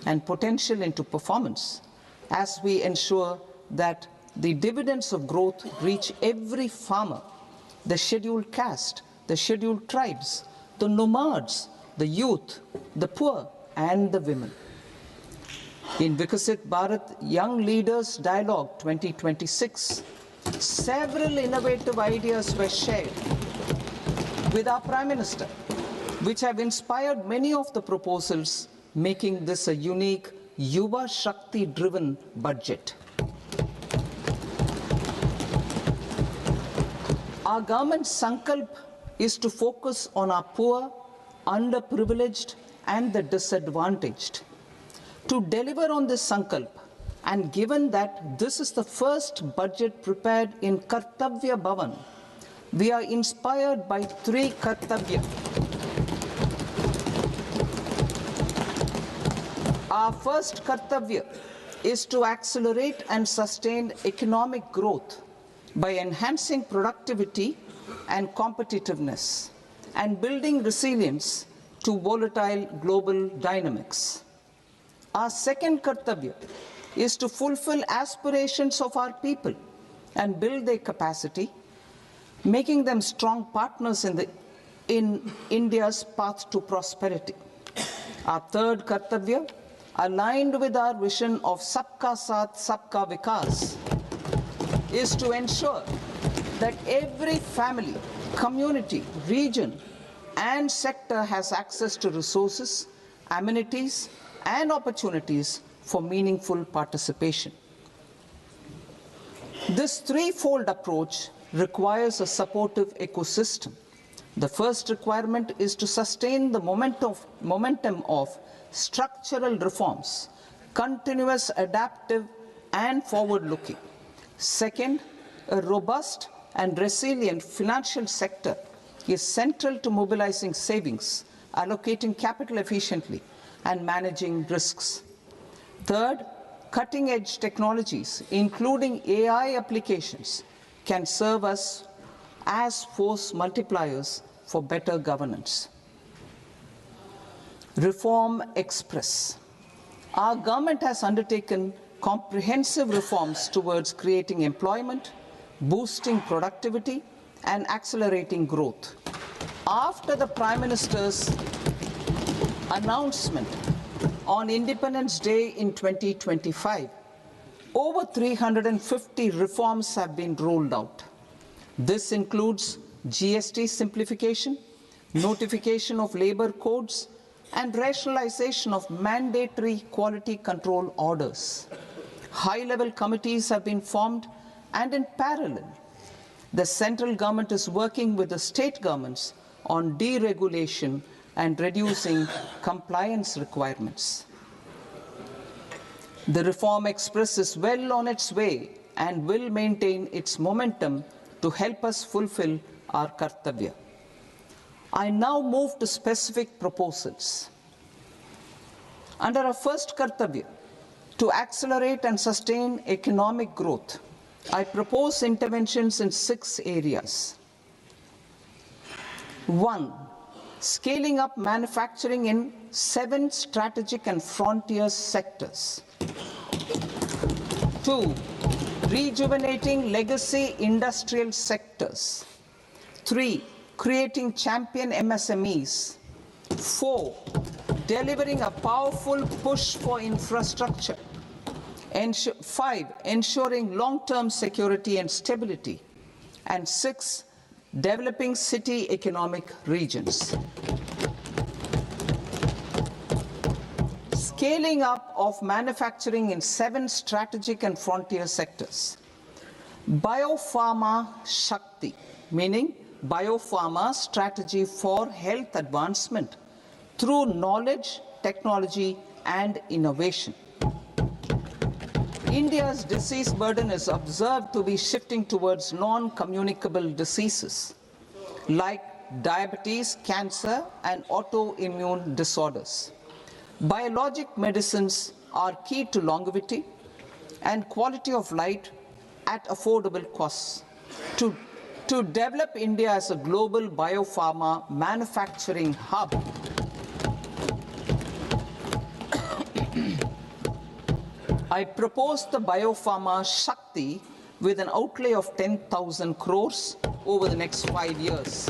and potential into performance as we ensure that the dividends of growth reach every farmer, the scheduled caste, the scheduled tribes, the nomads, the youth, the poor, and the women. In Vikasit Bharat Young Leaders Dialogue 2026, several innovative ideas were shared with our Prime Minister, which have inspired many of the proposals, making this a unique Yuva Shakti-driven budget. Our government's sankalp is to focus on our poor, underprivileged, and the disadvantaged. To deliver on this sankalp, and given that this is the first budget prepared in Kartavya Bhavan, we are inspired by three Kartavya. Our first Kartavya is to accelerate and sustain economic growth by enhancing productivity and competitiveness and building resilience to volatile global dynamics. Our second Kartavya is to fulfill aspirations of our people and build their capacity, making them strong partners in India's path to prosperity. Our third Kartavya, aligned with our vision of Sabka Saath, Sabka Vikas, is to ensure that every family, community, region, and sector has access to resources, amenities, and opportunities for meaningful participation. This threefold approach requires a supportive ecosystem. The first requirement is to sustain the momentum of structural reforms, continuous, adaptive, and forward-looking. Second, a robust and resilient financial sector is central to mobilizing savings, allocating capital efficiently, and managing risks. Third, cutting-edge technologies, including AI applications, can serve us as force multipliers for better governance. Reform Express. Our government has undertaken comprehensive reforms towards creating employment, boosting productivity, and accelerating growth. After the Prime Minister's announcement on Independence Day in 2025, over 350 reforms have been rolled out. This includes GST simplification, notification of labor codes, and rationalization of mandatory quality control orders. High-level committees have been formed, and in parallel, the central government is working with the state governments on deregulation and reducing compliance requirements. The Reform Express is well on its way and will maintain its momentum to help us fulfill our Kartavya. I now move to specific proposals. Under our first Kartavya, to accelerate and sustain economic growth, I propose interventions in 6 areas. 1. Scaling up manufacturing in 7 strategic and frontier sectors. 2. Rejuvenating legacy industrial sectors. 3. Creating champion MSMEs. 4. Delivering a powerful push for infrastructure. 5. Ensuring long-term security and stability. And 6. Developing city economic regions. Scaling up of manufacturing in 7 strategic and frontier sectors. Biopharma Shakti, meaning biopharma strategy for health advancement through knowledge, technology, and innovation. India's disease burden is observed to be shifting towards non-communicable diseases like diabetes, cancer, and autoimmune disorders. Biologic medicines are key to longevity and quality of life at affordable costs. To develop India as a global biopharma manufacturing hub, I propose the Biopharma Shakti with an outlay of 10,000 crores over the next 5 years.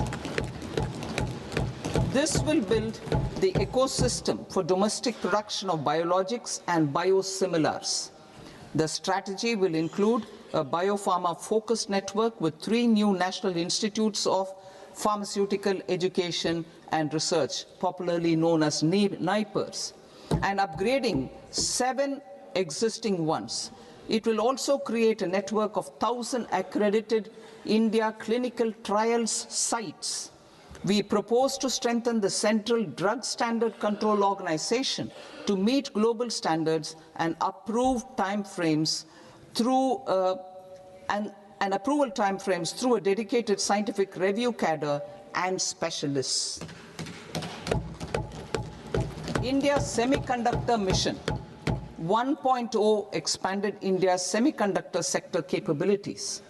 This will build the ecosystem for domestic production of biologics and biosimilars. The strategy will include a biopharma-focused network with 3 new national institutes of pharmaceutical education and research, popularly known as NIPERs, and upgrading 7 existing ones. It will also create a network of 1,000 accredited India clinical trials sites. We propose to strengthen the Central Drug Standard Control Organization to meet global standards and approve timeframes through and approval timeframes through a dedicated scientific review cadre and specialists. India's Semiconductor Mission 1.0 expanded India's semiconductor sector capabilities.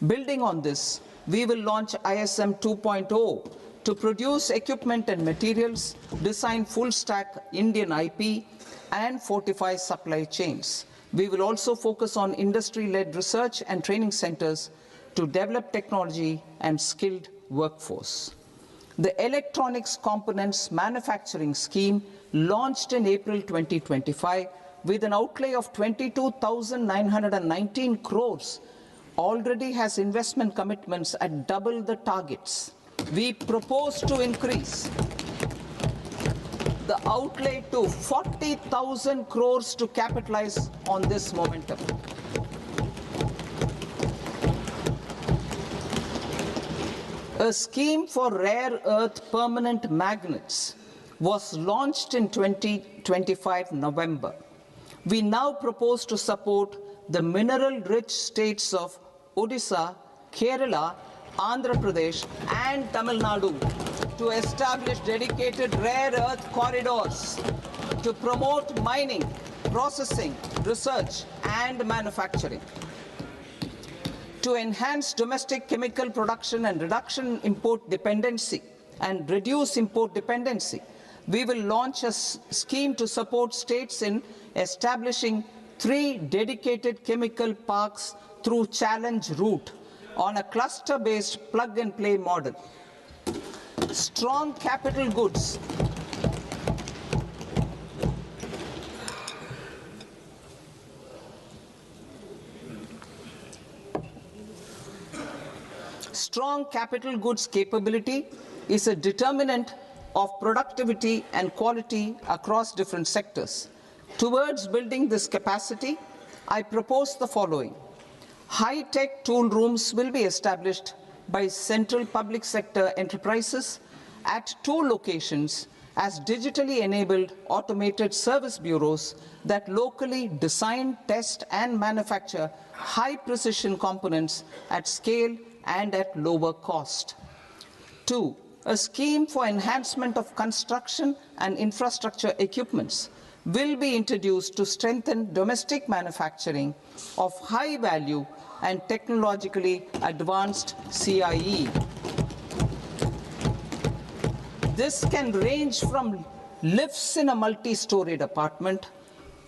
Building on this, we will launch ISM 2.0 to produce equipment and materials, design full-stack Indian IP, and fortify supply chains. We will also focus on industry-led research and training centers to develop technology and skilled workforce. The Electronics Components Manufacturing Scheme, launched in April 2025 with an outlay of 22,919 crores, already has investment commitments at double the targets. We propose to increase the outlay to 40,000 crores to capitalize on this momentum. A scheme for rare earth permanent magnets was launched in 2025 November. We now propose to support the mineral-rich states of Odisha, Kerala, Andhra Pradesh, and Tamil Nadu to establish dedicated rare earth corridors to promote mining, processing, research, and manufacturing. To enhance domestic chemical production and reduction import dependency and reduce import dependency, we will launch a scheme to support states in establishing 3 dedicated chemical parks through challenge route on a cluster-based plug-and-play model. Strong capital goods. Strong capital goods capability is a determinant of productivity and quality across different sectors. Towards building this capacity, I propose the following. High-tech tool rooms will be established by central public sector enterprises at 2 locations as digitally enabled automated service bureaus that locally design, test, and manufacture high-precision components at scale and at lower cost. 2. A scheme for enhancement of construction and infrastructure equipments will be introduced to strengthen domestic manufacturing of high value and technologically advanced CIE. This can range from lifts in a multi-storied apartment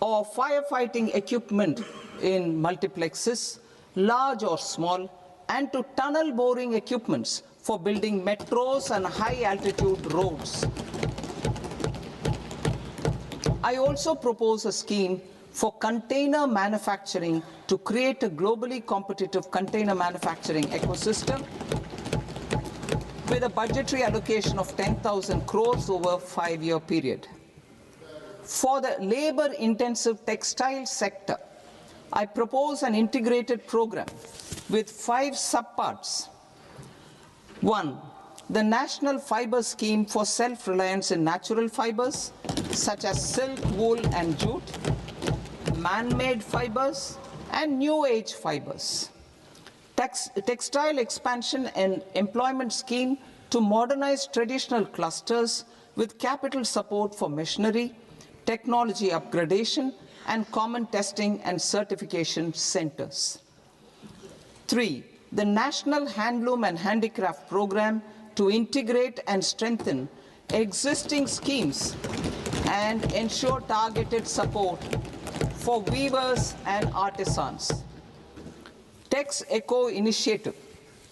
or firefighting equipment in multiplexes, large or small, and to tunnel boring equipments for building metros and high-altitude roads. I also propose a scheme for container manufacturing to create a globally competitive container manufacturing ecosystem with a budgetary allocation of 10,000 crores over a 5-year period. For the labor-intensive textile sector, I propose an integrated program with 5 subparts. 1. The National Fiber Scheme for self-reliance in natural fibers, such as silk, wool, and jute, man-made fibers, and new-age fibers. Textile expansion and employment scheme to modernize traditional clusters with capital support for machinery, technology upgradation, and common testing and certification centers. 3. The National Handloom and Handicraft Program to integrate and strengthen existing schemes and ensure targeted support for weavers and artisans. Tex Eco initiative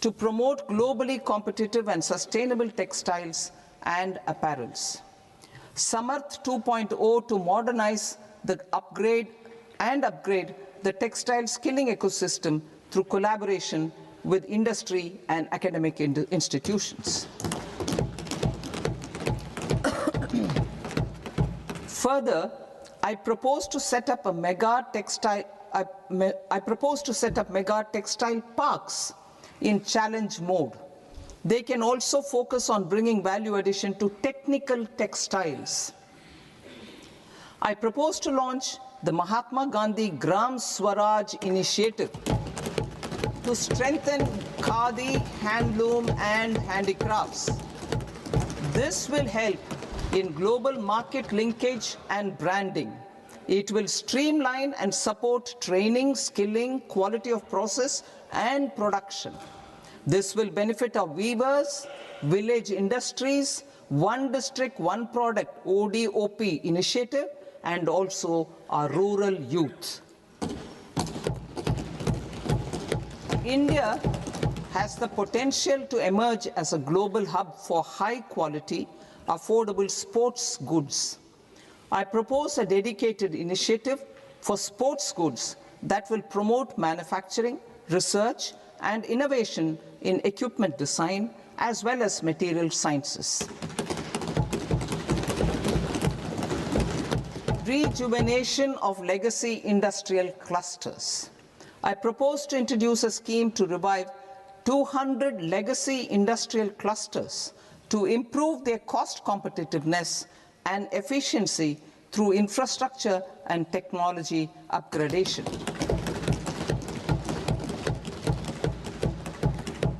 to promote globally competitive and sustainable textiles and apparels. Samarth 2.0 to modernize the upgrade the textile skilling ecosystem through collaboration with industry and academic institutions. Further, I propose to set up mega textile parks in challenge mode. They can also focus on bringing value addition to technical textiles. I propose to launch the Mahatma Gandhi Gram Swaraj initiative to strengthen khadi, handloom, and handicrafts. This will help in global market linkage and branding. It will streamline and support training, skilling, quality of process, and production. This will benefit our weavers, village industries, one district, one product, ODOP initiative, and also our rural youth. India has the potential to emerge as a global hub for high-quality, affordable sports goods. I propose a dedicated initiative for sports goods that will promote manufacturing, research, and innovation in equipment design, as well as material sciences. Rejuvenation of legacy industrial clusters. I propose to introduce a scheme to revive 200 legacy industrial clusters to improve their cost competitiveness and efficiency through infrastructure and technology upgradation.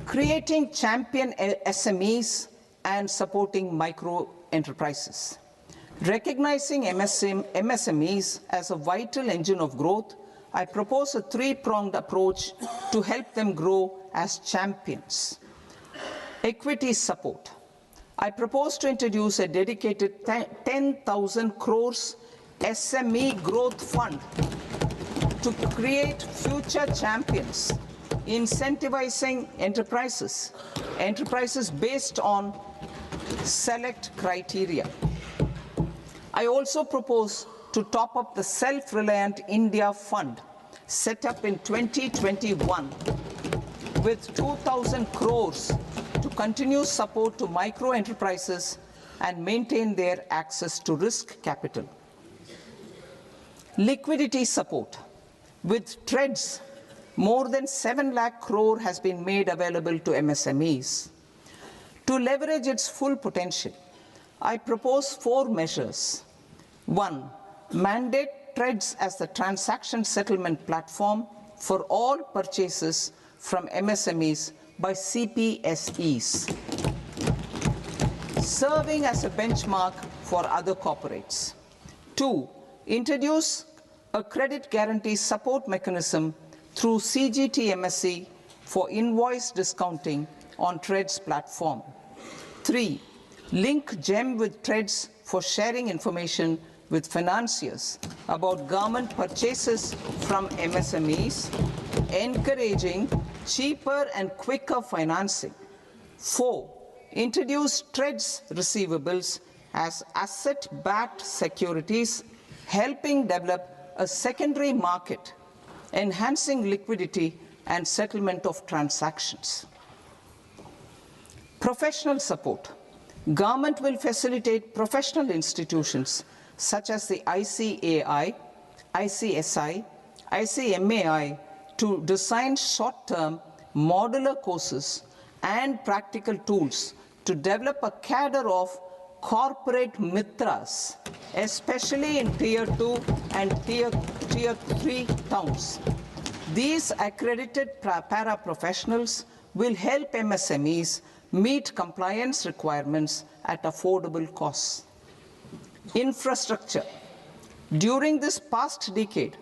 Creating champion SMEs and supporting micro enterprises. Recognizing MSMEs as a vital engine of growth, I propose a three-pronged approach to help them grow as champions. Equity support. I propose to introduce a dedicated 10,000 crores SME growth fund to create future champions, incentivizing enterprises based on select criteria. I also propose to top up the Self-Reliant India Fund set up in 2021 with 2,000 crores to continue support to micro enterprises and maintain their access to risk capital. Liquidity support. With TREDS, more than 7 lakh crore has been made available to MSMEs. To leverage its full potential, I propose 4 measures. 1. Mandate TREDS as the transaction settlement platform for all purchases from MSMEs by CPSEs, serving as a benchmark for other corporates. 2. Introduce a credit guarantee support mechanism through CGT-MSE for invoice discounting on TREDS platform. 3. Link GEM with TREDS for sharing information with financiers about government purchases from MSMEs, encouraging cheaper and quicker financing. 4. Introduce TREDS receivables as asset-backed securities, helping develop a secondary market, enhancing liquidity and settlement of transactions. Professional support. Government will facilitate professional institutions such as the ICAI, ICSI, ICMAI to design short-term modular courses and practical tools to develop a cadre of corporate mitras, especially in Tier 2 and Tier 3 towns. These accredited para-professionals will help MSMEs meet compliance requirements at affordable costs. Infrastructure. During this past decade,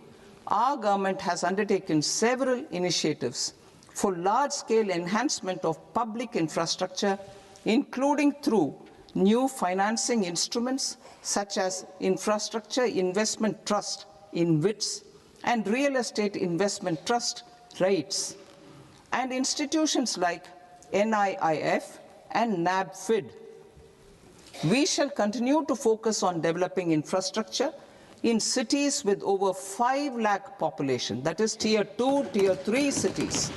our government has undertaken several initiatives for large-scale enhancement of public infrastructure, including through new financing instruments such as Infrastructure Investment Trust, InvITs, and real estate investment trust REITs, and institutions like NIIF and NABFID. We shall continue to focus on developing infrastructure in cities with over 5 lakh population, that is Tier 2, Tier 3 cities,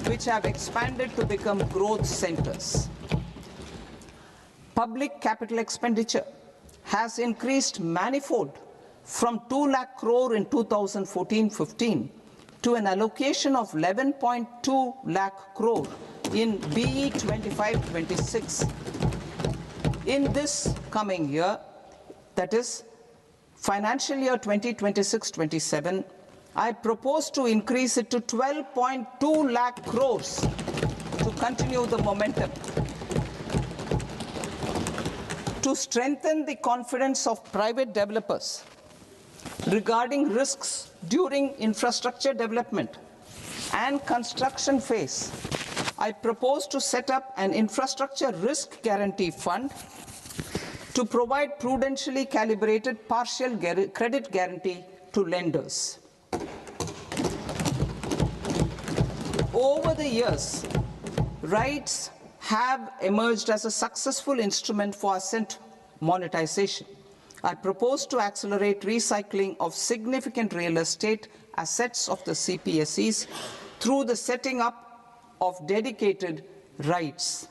which have expanded to become growth centers. Public capital expenditure has increased manifold from 2 lakh crore in 2014-15 to an allocation of 11.2 lakh crore in BE 25-26. In this coming year, that is financial year 2026-27, I propose to increase it to 12.2 lakh crores to continue the momentum. To strengthen the confidence of private developers regarding risks during infrastructure development and construction phase, I propose to set up an infrastructure risk guarantee fund to provide prudentially calibrated partial credit guarantee to lenders. Over the years, REITs have emerged as a successful instrument for asset monetization. I propose to accelerate recycling of significant real estate assets of the CPSEs through the setting up of dedicated REITs.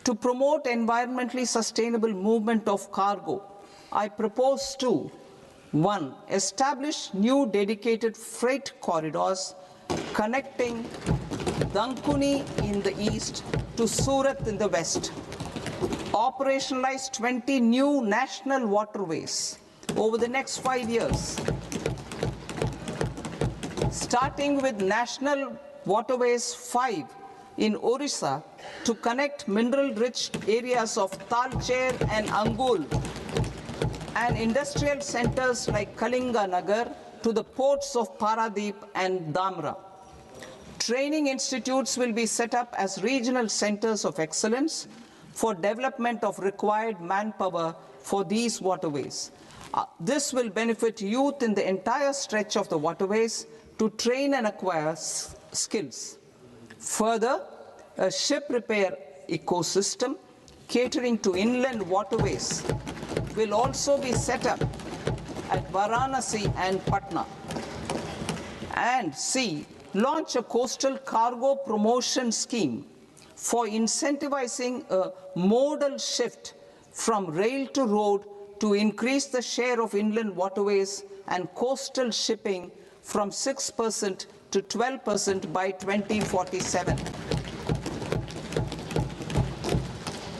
To promote environmentally sustainable movement of cargo, I propose to 1. Establish new dedicated freight corridors connecting Dankuni in the east to Surat in the west. Operationalize 20 new national waterways over the next 5 years, starting with National Waterways 5 in Orissa to connect mineral-rich areas of Talcher and Angul and industrial centers like Kalinga Nagar to the ports of Paradeep and Dhamra. Training institutes will be set up as regional centers of excellence for development of required manpower for these waterways. This will benefit youth in the entire stretch of the waterways to train and acquire skills. Further, a ship repair ecosystem catering to inland waterways will also be set up at Varanasi and Patna. And C, launch a coastal cargo promotion scheme for incentivizing a modal shift from rail to road to increase the share of inland waterways and coastal shipping from 6% to 12% by 2047.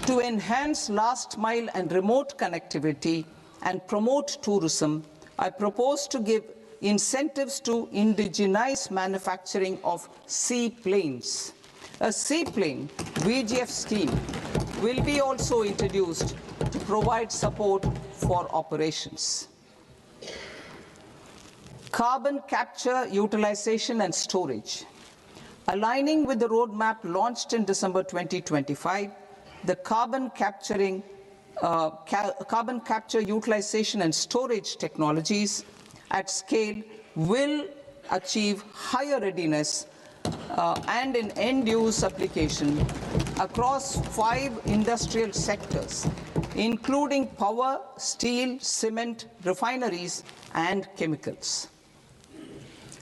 To enhance last mile and remote connectivity and promote tourism, I propose to give incentives to indigenize manufacturing of seaplanes. A seaplane VGF scheme will be also introduced to provide support for operations. Carbon capture, utilization and storage. Aligning with the roadmap launched in December 2025, the carbon capture, utilization and storage technologies at scale will achieve higher readiness and in end-use application across 5 industrial sectors, including power, steel, cement, refineries, and chemicals.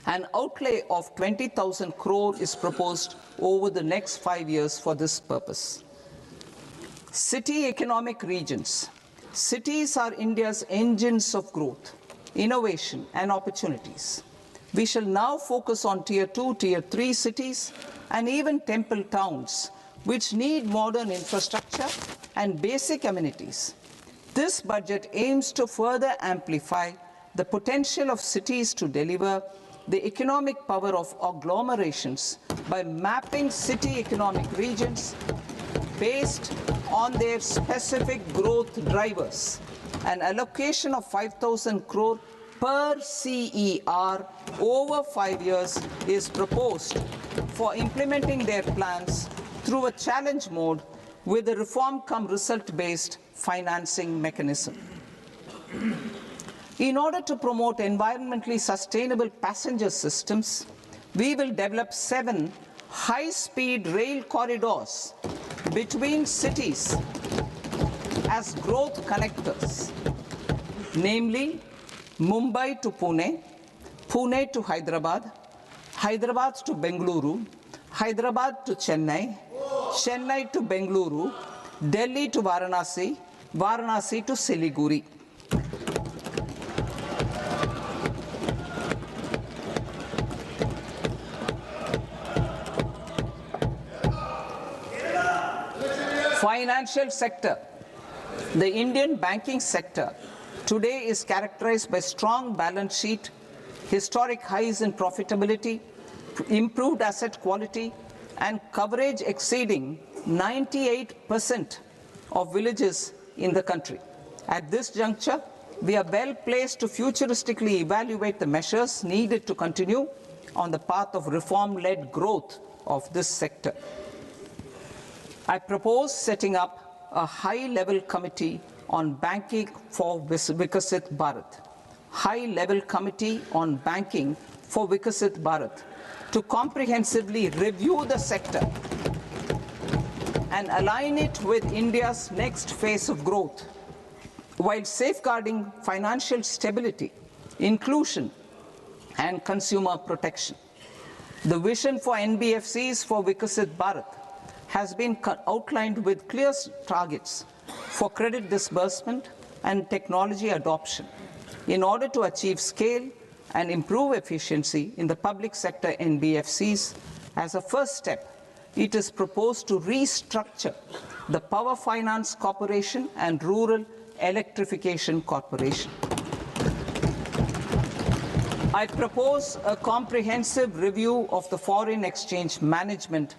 An outlay of 20,000 crore is proposed over the next 5 years for this purpose. City economic regions. Cities are India's engines of growth, innovation, and opportunities. We shall now focus on Tier 2, Tier 3 cities, and even temple towns, which need modern infrastructure and basic amenities. This budget aims to further amplify the potential of cities to deliver the economic power of agglomerations by mapping city economic regions based on their specific growth drivers. An allocation of 5,000 crore per CER over 5 years is proposed for implementing their plans through a challenge mode with a reform-cum result-based financing mechanism. In order to promote environmentally sustainable passenger systems, we will develop 7 high-speed rail corridors between cities as growth connectors, namely Mumbai to Pune, Pune to Hyderabad, Hyderabad to Bengaluru, Hyderabad to Chennai, Chennai to Bengaluru, Delhi to Varanasi, Varanasi to Siliguri. Financial sector. The Indian banking sector today is characterized by strong balance sheet, historic highs in profitability, improved asset quality, and coverage exceeding 98% of villages in the country. At this juncture, we are well placed to futuristically evaluate the measures needed to continue on the path of reform-led growth of this sector. I propose setting up a high-level committee on banking for Vikasit Bharat. High-level committee on banking for Vikasit Bharat to comprehensively review the sector and align it with India's next phase of growth, while safeguarding financial stability, inclusion, and consumer protection. The vision for NBFCs for Vikasit Bharat has been outlined with clear targets for credit disbursement and technology adoption in order to achieve scale and improve efficiency in the public sector NBFCs. As a first step, it is proposed to restructure the Power Finance Corporation and Rural Electrification Corporation. I propose a comprehensive review of the foreign exchange management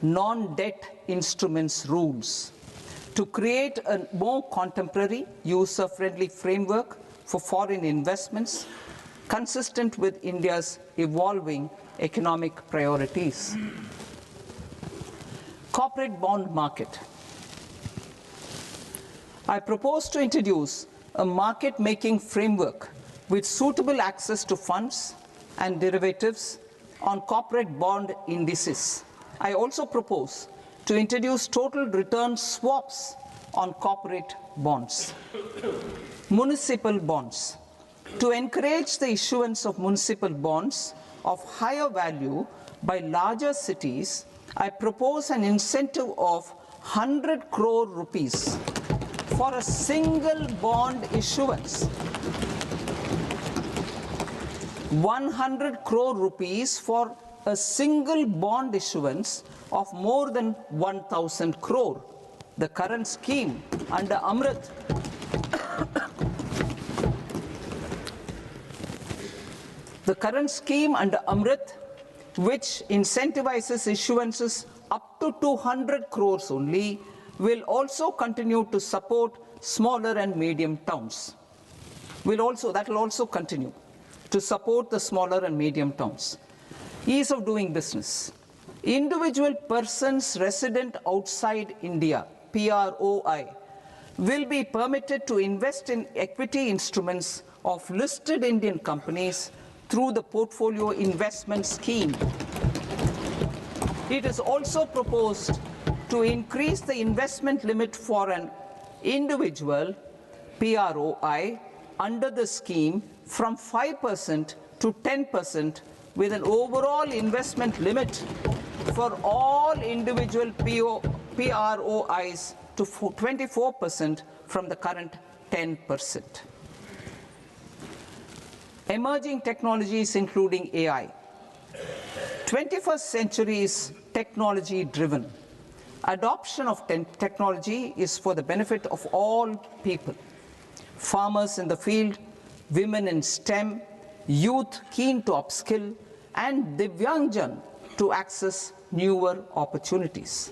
non-debt instruments rules to create a more contemporary, user-friendly framework for foreign investments consistent with India's evolving economic priorities. Corporate bond market. I propose to introduce a market-making framework with suitable access to funds and derivatives on corporate bond indices. I also propose to introduce total return swaps on corporate bonds. Municipal bonds. To encourage the issuance of municipal bonds of higher value by larger cities, I propose an incentive of 100 crore rupees for a single bond issuance. 100 crore rupees for a single bond issuance of more than 1,000 crore. The current scheme under Amrit which incentivizes issuances up to 200 crores only, will also continue to support smaller and medium towns. That will also continue to support the smaller and medium towns. Ease of doing business. Individual persons resident outside India, PROI, will be permitted to invest in equity instruments of listed Indian companies through the Portfolio Investment Scheme. It is also proposed to increase the investment limit for an individual PROI under the scheme from 5% to 10%, with an overall investment limit for all individual PROIs to 24% from the current 10%. Emerging technologies including AI. 21st century is technology-driven. Adoption of technology is for the benefit of all people. Farmers in the field, women in STEM, youth keen to upskill, and Divyangjan to access newer opportunities.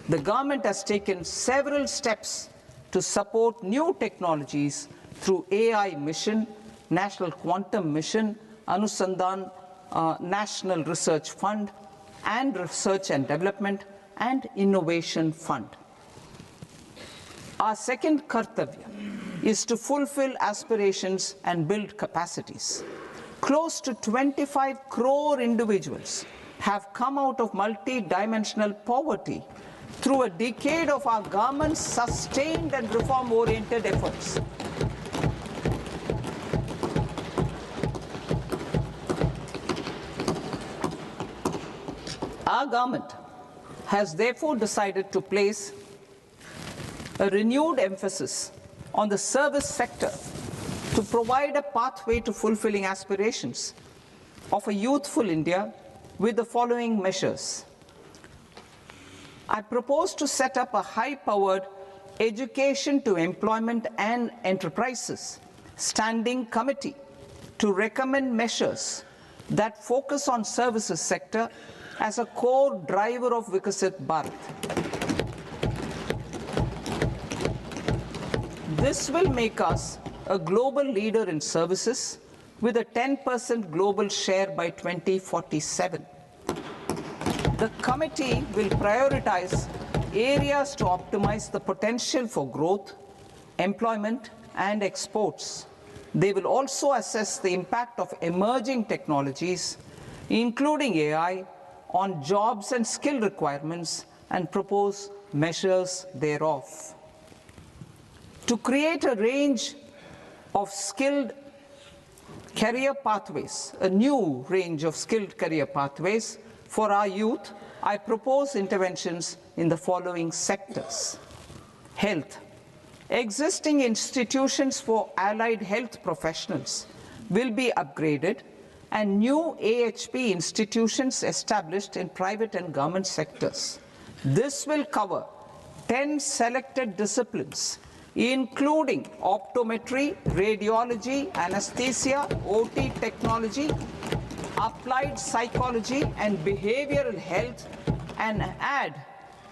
The government has taken several steps to support new technologies through AI Mission, National Quantum Mission, Anusandhan National Research Fund, and Research and Development and Innovation Fund. Our second kartavya is to fulfill aspirations and build capacities. Close to 25 crore individuals have come out of multi-dimensional poverty through a decade of our government's sustained and reform-oriented efforts. Our government has therefore decided to place a renewed emphasis on the service sector to provide a pathway to fulfilling aspirations of a youthful India with the following measures. I propose to set up a high-powered Education to Employment and Enterprises Standing Committee to recommend measures that focus on services sector as a core driver of Vikasit Bharat. This will make us a global leader in services with a 10% global share by 2047. The committee will prioritize areas to optimize the potential for growth, employment, and exports. They will also assess the impact of emerging technologies, including AI, on jobs and skill requirements and propose measures thereof. To create a range of skilled career pathways, a new range of skilled career pathways for our youth, I propose interventions in the following sectors. Health. Existing institutions for allied health professionals will be upgraded and new AHP institutions established in private and government sectors. This will cover 10 selected disciplines, including optometry, radiology, anesthesia, OT technology, applied psychology, and behavioral health, and add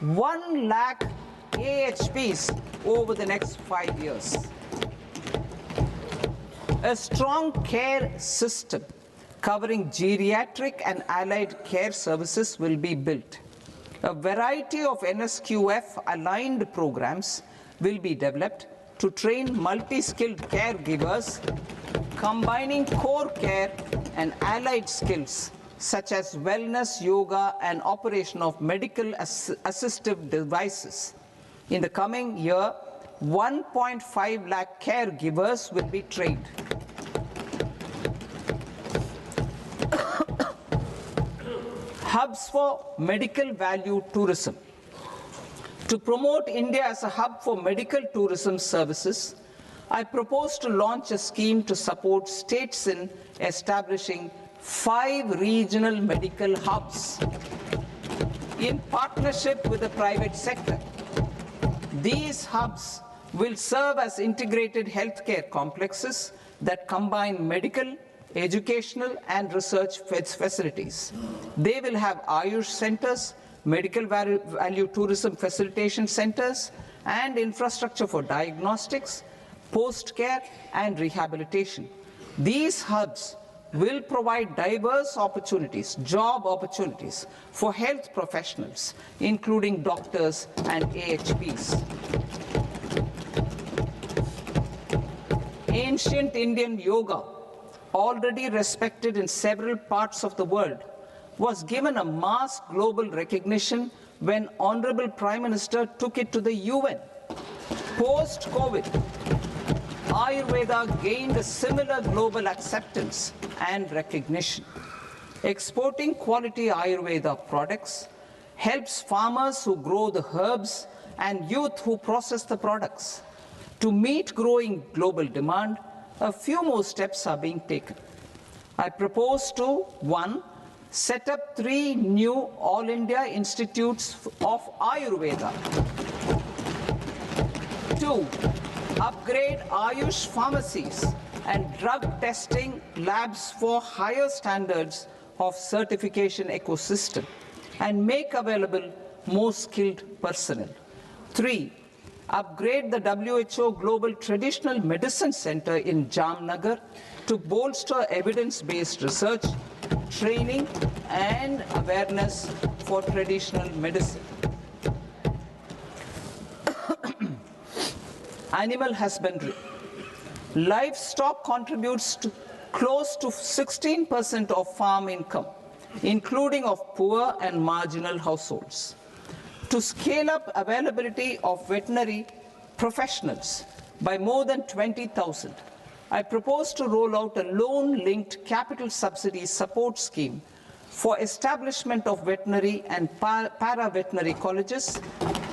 1 lakh AHPs over the next 5 years. A strong care system covering geriatric and allied care services will be built. A variety of NSQF-aligned programs will be developed to train multi-skilled caregivers, combining core care and allied skills such as wellness, yoga, and operation of medical assistive devices. In the coming year, 1.5 lakh caregivers will be trained. Hubs for medical value tourism. To promote India as a hub for medical tourism services, I propose to launch a scheme to support states in establishing 5 regional medical hubs in partnership with the private sector. These hubs will serve as integrated healthcare complexes that combine medical, educational, and research facilities. They will have Ayush centers, medical value tourism facilitation centers, and infrastructure for diagnostics, post-care, and rehabilitation. These hubs will provide diverse opportunities, job opportunities for health professionals, including doctors and AHPs. Ancient Indian yoga, already respected in several parts of the world, was given a mass global recognition when Honorable Prime Minister took it to the UN. Post-COVID, Ayurveda gained a similar global acceptance and recognition. Exporting quality Ayurveda products helps farmers who grow the herbs and youth who process the products. To meet growing global demand, a few more steps are being taken. I propose to 1. Set up 3 new All India Institutes of Ayurveda. 2. Upgrade Ayush pharmacies and drug testing labs for higher standards of certification ecosystem and make available more skilled personnel. 3. Upgrade the WHO Global Traditional Medicine Center in Jamnagar to bolster evidence-based research, training, and awareness for traditional medicine. Animal husbandry. Livestock contributes to close to 16% of farm income, including of poor and marginal households. To scale up availability of veterinary professionals by more than 20,000, I propose to roll out a loan-linked capital subsidy support scheme for establishment of veterinary and para-veterinary colleges,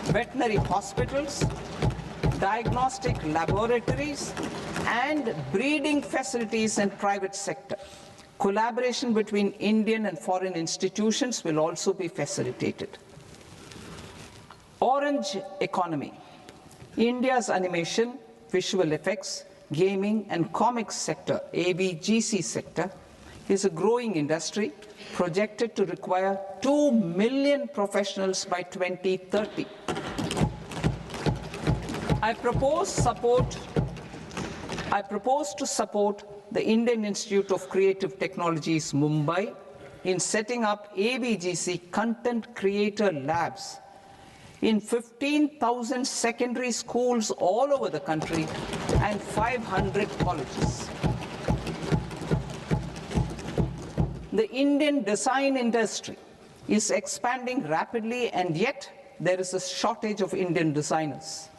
veterinary hospitals, diagnostic laboratories, and breeding facilities in private sector. Collaboration between Indian and foreign institutions will also be facilitated. Orange economy. India's animation, visual effects, gaming and comics sector, ABGC sector, is a growing industry projected to require 2 million professionals by 2030. I propose to support the Indian Institute of Creative Technologies, Mumbai, in setting up ABGC content creator labs in 15,000 secondary schools all over the country and 500 colleges. The Indian design industry is expanding rapidly, and yet there is a shortage of Indian designers.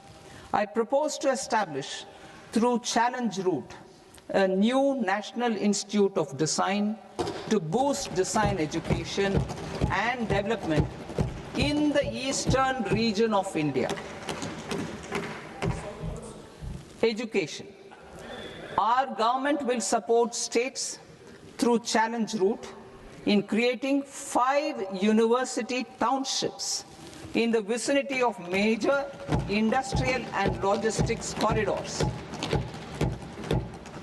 I propose to establish, through Challenge Route, a new National Institute of Design to boost design education and development in the eastern region of India. Education. Our government will support states through Challenge Route in creating 5 university townships in the vicinity of major industrial and logistics corridors.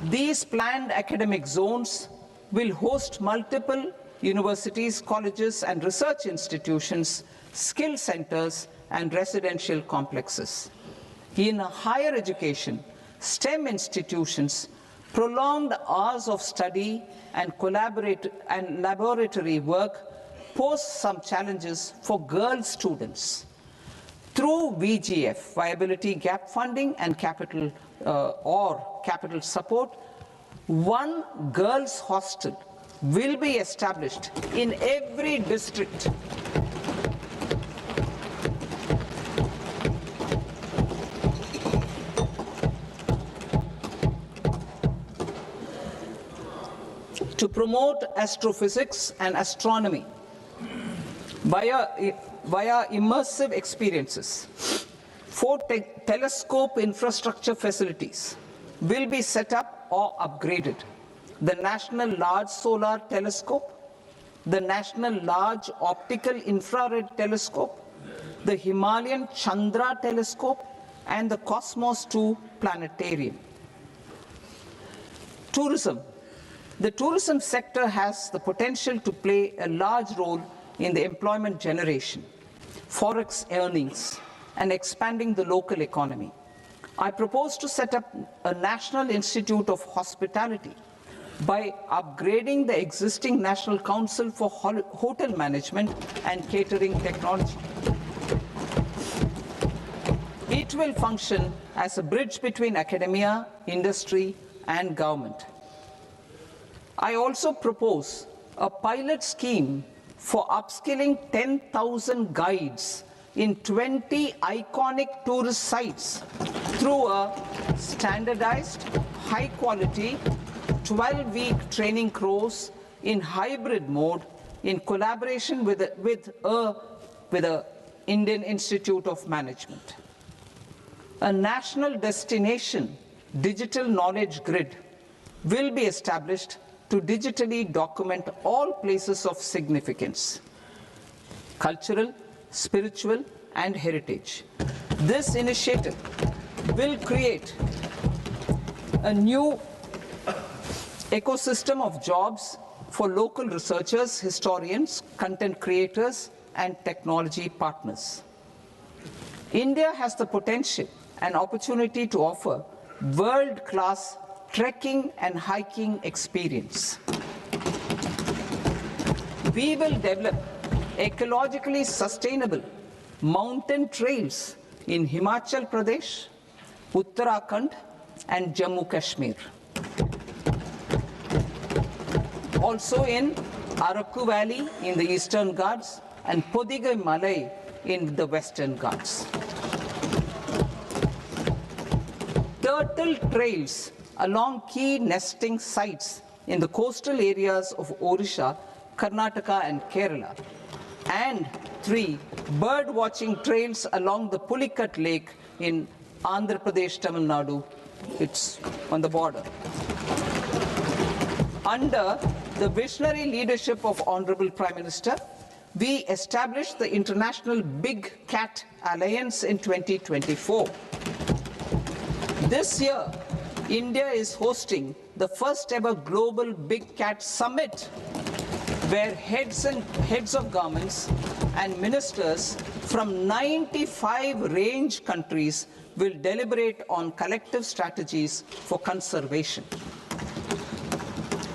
These planned academic zones will host multiple universities, colleges, and research institutions, skill centers, and residential complexes. In higher education, STEM institutions, prolonged hours of study and laboratory work pose some challenges for girl students. Through VGF, Viability Gap Funding and capital support, one girls' hostel will be established in every district. To promote astrophysics and astronomy via immersive experiences, 4 telescope infrastructure facilities will be set up or upgraded. The National Large Solar Telescope, the National Large Optical Infrared Telescope, the Himalayan Chandra Telescope, and the Cosmos 2 Planetarium. Tourism. The tourism sector has the potential to play a large role in the employment generation, forex earnings, and expanding the local economy. I propose to set up a National Institute of Hospitality by upgrading the existing National Council for Hotel Management and Catering Technology. It will function as a bridge between academia, industry, and government. I also propose a pilot scheme for upskilling 10,000 guides in 20 iconic tourist sites through a standardized, high-quality, 12-week training course in hybrid mode in collaboration with the Indian Institute of Management. A national destination digital knowledge grid will be established to digitally document all places of significance, cultural, spiritual, and heritage. This initiative will create a new ecosystem of jobs for local researchers, historians, content creators, and technology partners. India has the potential and opportunity to offer world-class trekking and hiking experience. We will develop ecologically sustainable mountain trails in Himachal Pradesh, Uttarakhand, and Jammu Kashmir. Also in Araku Valley in the Eastern Ghats and Podigai Malai in the Western Ghats. Turtle trails along key nesting sites in the coastal areas of Odisha, Karnataka and Kerala. And 3, bird watching trails along the Pulikat Lake in Andhra Pradesh, Tamil Nadu. It's on the border. Under the visionary leadership of Honorable Prime Minister, we established the International Big Cat Alliance in 2024. This year, India is hosting the first ever Global Big Cat Summit, where heads of governments and ministers from 95 range countries will deliberate on collective strategies for conservation.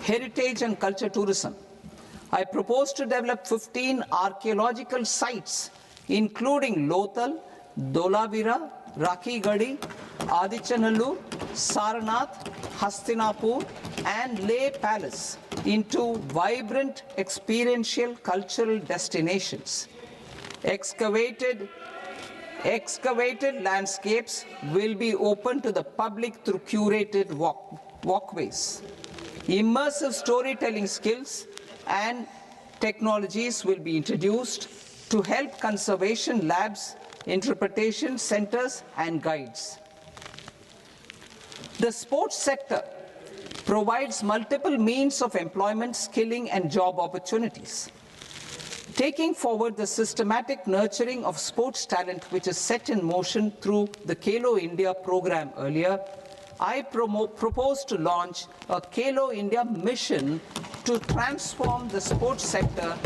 Heritage and culture tourism. I propose to develop 15 archaeological sites, including Lothal, Dolavira, Rakhi Gadi, Adichanallur, Saranath, Hastinapur, and Leh Palace into vibrant experiential cultural destinations. Excavated landscapes will be open to the public through curated walkways. Immersive storytelling skills and technologies will be introduced to help conservation labs, interpretation centers, and guides. The sports sector provides multiple means of employment, skilling, and job opportunities. Taking forward the systematic nurturing of sports talent, which is set in motion through the Khelo India program earlier, I propose to launch a Khelo India mission to transform the sports sector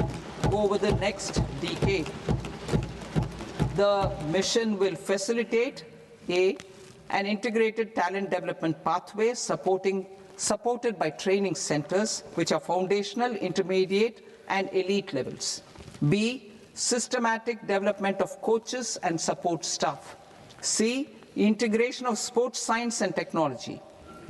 over the next decade. The mission will facilitate an integrated talent development pathway supported by training centers, which are foundational, intermediate, and elite levels. B, systematic development of coaches and support staff. C, integration of sports science and technology.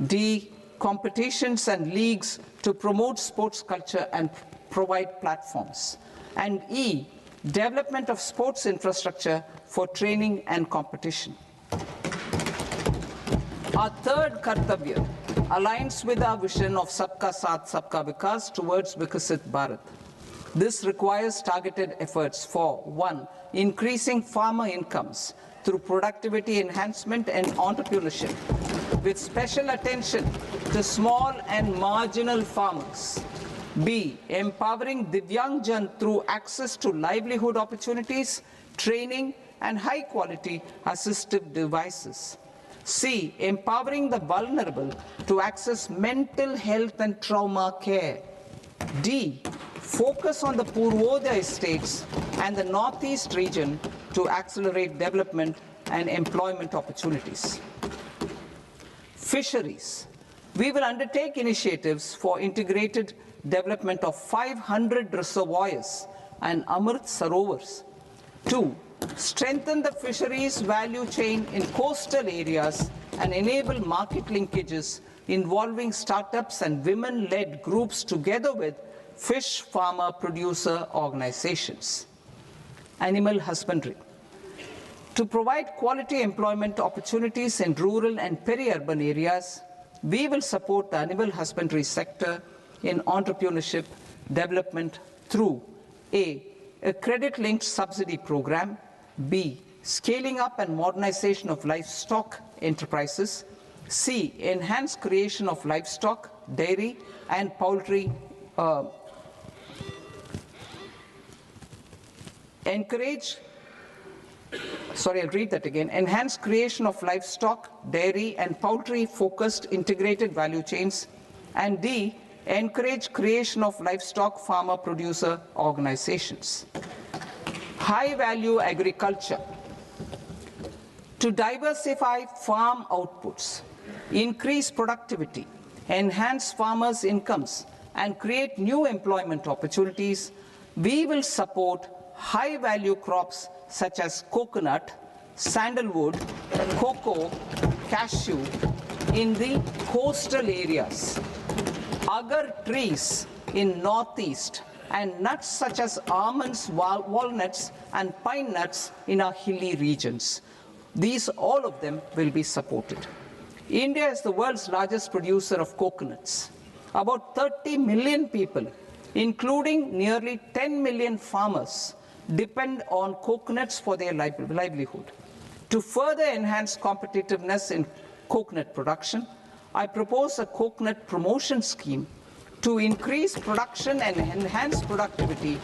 D, competitions and leagues to promote sports culture and provide platforms. And E, development of sports infrastructure for training and competition. Our third Kartavya aligns with our vision of Sabka Saath, Sabka Vikas towards Vikasit Bharat. This requires targeted efforts for 1, increasing farmer incomes through productivity enhancement and entrepreneurship, with special attention to small and marginal farmers. B, empowering Divyangjan through access to livelihood opportunities, training, and high-quality assistive devices. C, empowering the vulnerable to access mental health and trauma care. D, focus on the Purvodaya states and the Northeast region to accelerate development and employment opportunities. Fisheries. We will undertake initiatives for integrated development of 500 reservoirs and Amrit Sarovars. 2, strengthen the fisheries value chain in coastal areas and enable market linkages involving startups and women-led groups together with fish farmer producer organizations. Animal husbandry. To provide quality employment opportunities in rural and peri-urban areas, we will support the animal husbandry sector in entrepreneurship development through A, credit-linked subsidy program, B, scaling up and modernization of livestock enterprises, C, enhanced creation of livestock, dairy, and poultry enhanced creation of livestock, dairy, and poultry-focused integrated value chains, and D, encourage creation of livestock farmer-producer organizations. High-value agriculture. To diversify farm outputs, increase productivity, enhance farmers' incomes, and create new employment opportunities, we will support high-value crops such as coconut, sandalwood, cocoa, cashew, in the coastal areas, agar trees in northeast, and nuts such as almonds, walnuts, and pine nuts in our hilly regions. These, all of them, will be supported. India is the world's largest producer of coconuts. About 30 million people, including nearly 10 million farmers, depend on coconuts for their livelihood. To further enhance competitiveness in coconut production, I propose a coconut promotion scheme to increase production and enhance productivity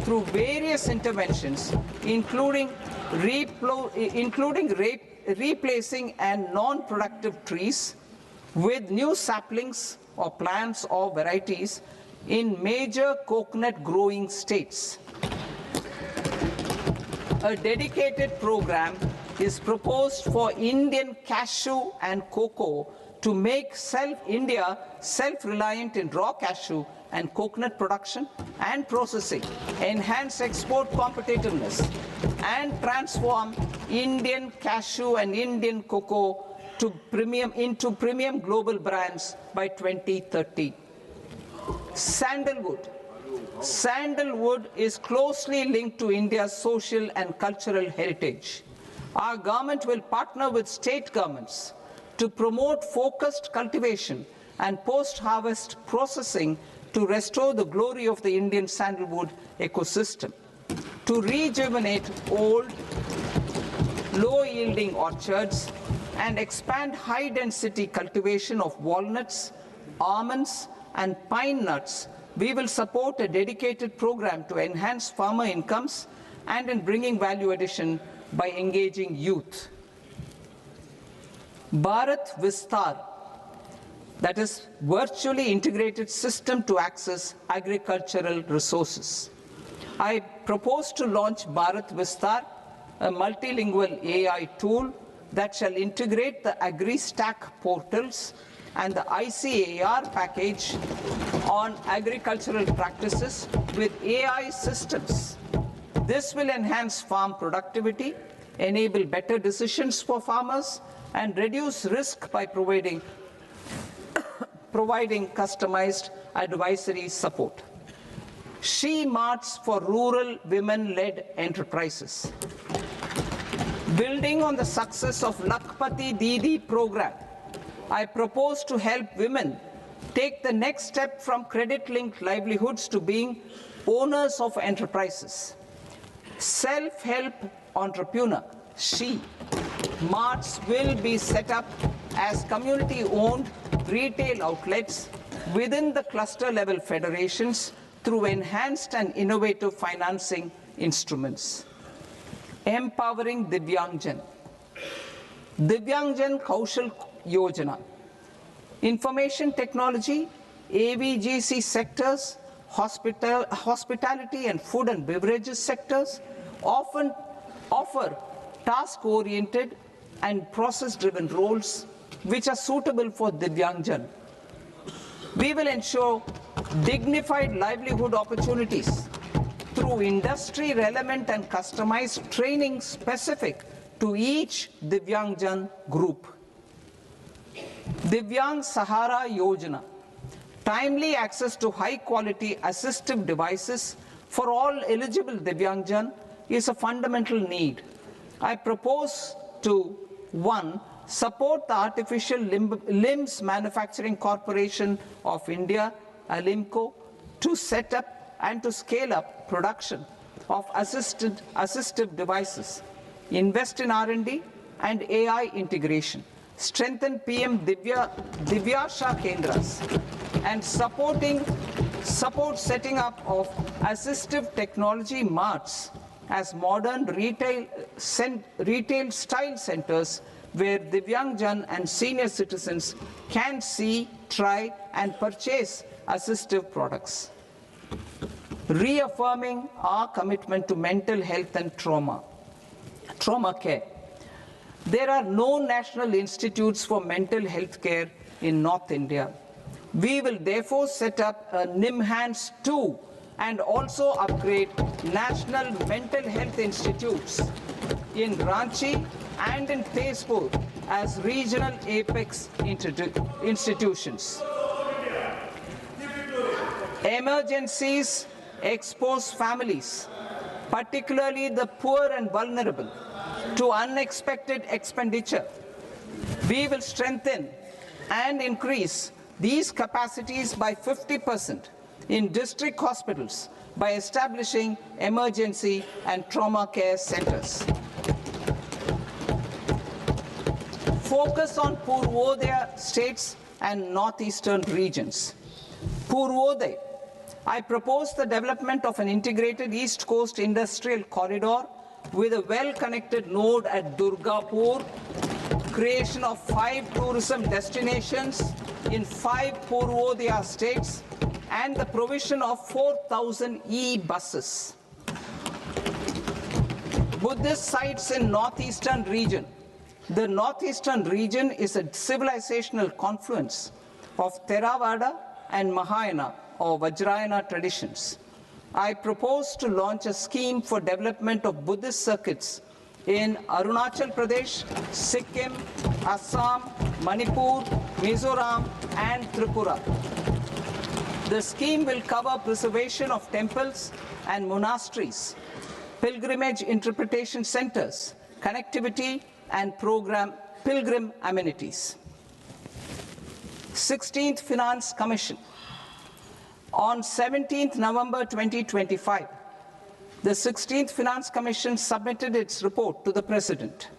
through various interventions, including replacing and non-productive trees with new saplings or plants or varieties in major coconut growing states. A dedicated program is proposed for Indian cashew and cocoa to make India self-reliant in raw cashew and coconut production and processing, enhance export competitiveness, and transform Indian cashew and Indian cocoa into premium global brands by 2030. Sandalwood. Sandalwood is closely linked to India's social and cultural heritage. Our government will partner with state governments to promote focused cultivation and post-harvest processing to restore the glory of the Indian sandalwood ecosystem, to rejuvenate old, low-yielding orchards, and expand high-density cultivation of walnuts, almonds, and pine nuts. We will support a dedicated program to enhance farmer incomes and in bringing value addition by engaging youth. Bharat Vistar, that is virtually integrated system to access agricultural resources. I propose to launch Bharat Vistar, a multilingual AI tool that shall integrate the AgriStack portals and the ICAR package on agricultural practices with AI systems. This will enhance farm productivity, enable better decisions for farmers, and reduce risk by providing customized advisory support. She Marts for rural women-led enterprises. Building on the success of Lakpati Didi program, I propose to help women take the next step from credit-linked livelihoods to being owners of enterprises. Self-help entrepreneur, She Marts will be set up as community-owned retail outlets within the cluster-level federations through enhanced and innovative financing instruments. Empowering Divyangjan. Divyangjan Kaushal Yojana. Information technology, AVGC sectors, hospitality and food and beverages sectors often offer task-oriented and process-driven roles which are suitable for Divyangjan. We will ensure dignified livelihood opportunities through industry-relevant and customized training specific to each Divyangjan group. Divyang Sahara Yojana. Timely access to high-quality assistive devices for all eligible Divyangjan is a fundamental need. I propose to 1. Support the Artificial Limbs Manufacturing Corporation of India, ALIMCO, to set up and to scale up production of assistive devices, invest in R&D and AI integration, strengthen PM Divyasha Kendras, and support setting up of assistive technology marts as modern retail style centers where Divyangjan and senior citizens can see, try, and purchase assistive products. Reaffirming our commitment to mental health and trauma care. There are no national institutes for mental health care in North India. We will therefore set up a NIMHANS 2 and also upgrade national mental health institutes in Ranchi and in Tezpur as regional apex institutions. Emergencies expose families, particularly the poor and vulnerable, to unexpected expenditure. We will strengthen and increase these capacities by 50% in district hospitals by establishing emergency and trauma care centers. Focus on Purvodaya states and northeastern regions. Purvodaya, I propose the development of an integrated East Coast industrial corridor with a well-connected node at Durgapur, creation of 5 tourism destinations in 5 Purvodaya states, and the provision of 4,000 e-buses. Buddhist sites in northeastern region. The northeastern region is a civilizational confluence of Theravada and Mahayana or Vajrayana traditions. I propose to launch a scheme for development of Buddhist circuits in Arunachal Pradesh, Sikkim, Assam, Manipur, Mizoram, and Tripura. The scheme will cover preservation of temples and monasteries, pilgrimage interpretation centers, connectivity, and pilgrim amenities. 16th Finance Commission. On 17th November 2025, the 16th Finance Commission submitted its report to the President.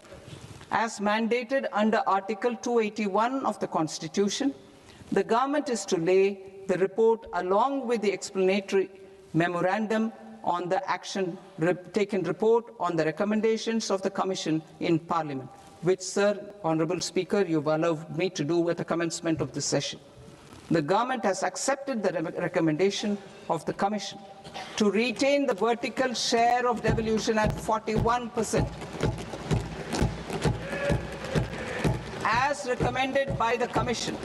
As mandated under Article 281 of the Constitution, the government is to lay the report along with the explanatory memorandum on the action taken report on the recommendations of the Commission in Parliament, which, Sir, Honourable Speaker, you've allowed me to do at the commencement of this session. The government has accepted the recommendation of the Commission to retain the vertical share of devolution at 41%. As recommended by the Commission,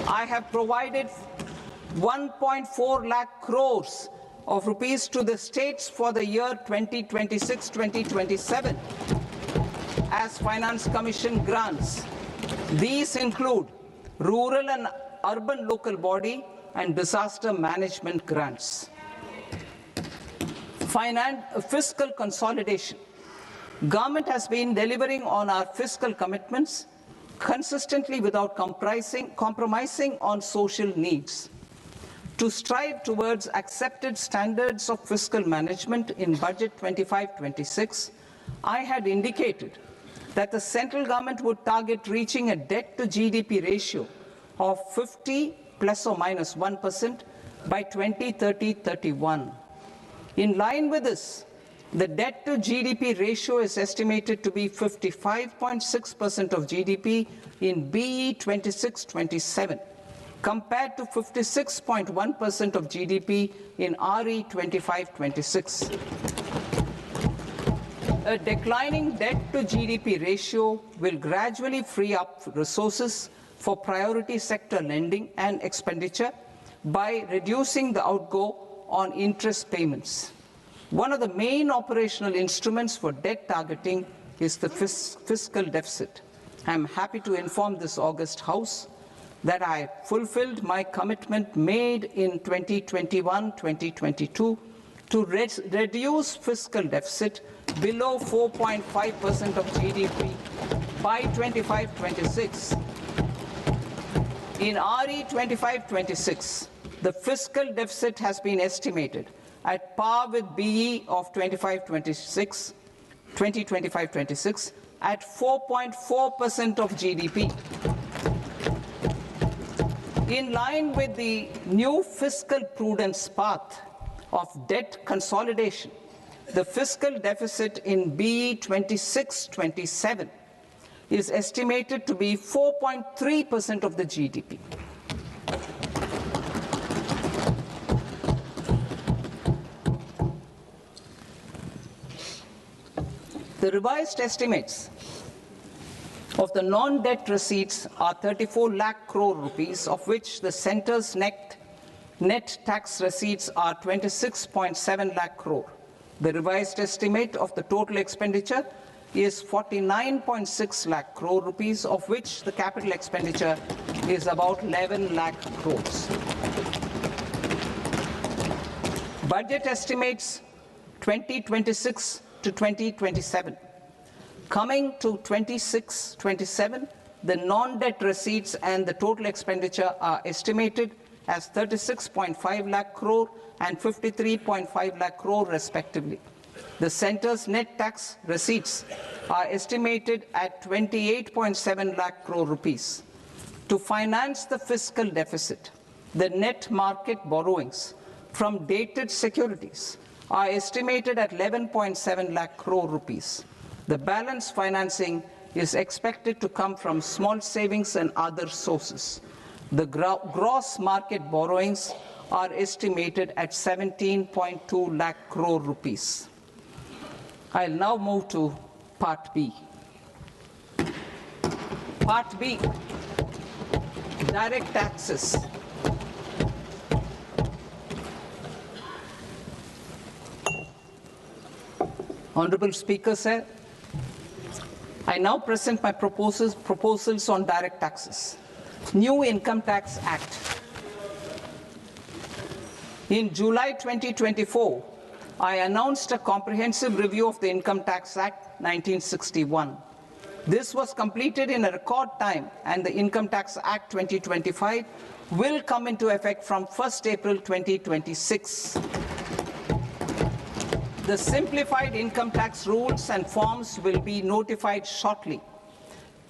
I have provided 1.4 lakh crores of rupees to the states for the year 2026-2027 as Finance Commission grants. These include rural and urban local body and disaster management grants. Fiscal consolidation. Government has been delivering on our fiscal commitments consistently without compromising on social needs. To strive towards accepted standards of fiscal management in Budget 25-26, I had indicated that the central government would target reaching a debt to GDP ratio of 50 plus or minus 1% by 2030-31. In line with this, the debt to GDP ratio is estimated to be 55.6% of GDP in BE 26-27. compared to 56.1% of GDP in RE 25-26. A declining debt to GDP ratio will gradually free up resources for priority sector lending and expenditure by reducing the outgo on interest payments. One of the main operational instruments for debt targeting is the fiscal deficit. I am happy to inform this august House that I fulfilled my commitment made in 2021-2022 to reduce fiscal deficit below 4.5% of GDP by 25-26. In RE 25-26, the fiscal deficit has been estimated at par with BE of 2025-26 at 4.4% of GDP. In line with the new fiscal prudence path of debt consolidation, the fiscal deficit in BE 26-27 is estimated to be 4.3% of the GDP. The revised estimates of the non-debt receipts are 34 lakh crore rupees, of which the centre's net tax receipts are 26.7 lakh crore. The revised estimate of the total expenditure is 49.6 lakh crore rupees, of which the capital expenditure is about 11 lakh crores. Budget estimates 2026 to 2027. Coming to 26-27, the non-debt receipts and the total expenditure are estimated as 36.5 lakh crore and 53.5 lakh crore respectively. The centre's net tax receipts are estimated at 28.7 lakh crore rupees. To finance the fiscal deficit, the net market borrowings from dated securities are estimated at 11.7 lakh crore rupees. The balance financing is expected to come from small savings and other sources. The gross market borrowings are estimated at 17.2 lakh crore rupees. I'll now move to Part B. Part B, direct taxes. Honorable Speaker, sir, I now present my proposals on direct taxes. New Income Tax Act. In July 2024, I announced a comprehensive review of the Income Tax Act 1961. This was completed in a record time, and the Income Tax Act 2025 will come into effect from 1st April 2026. The simplified income tax rules and forms will be notified shortly,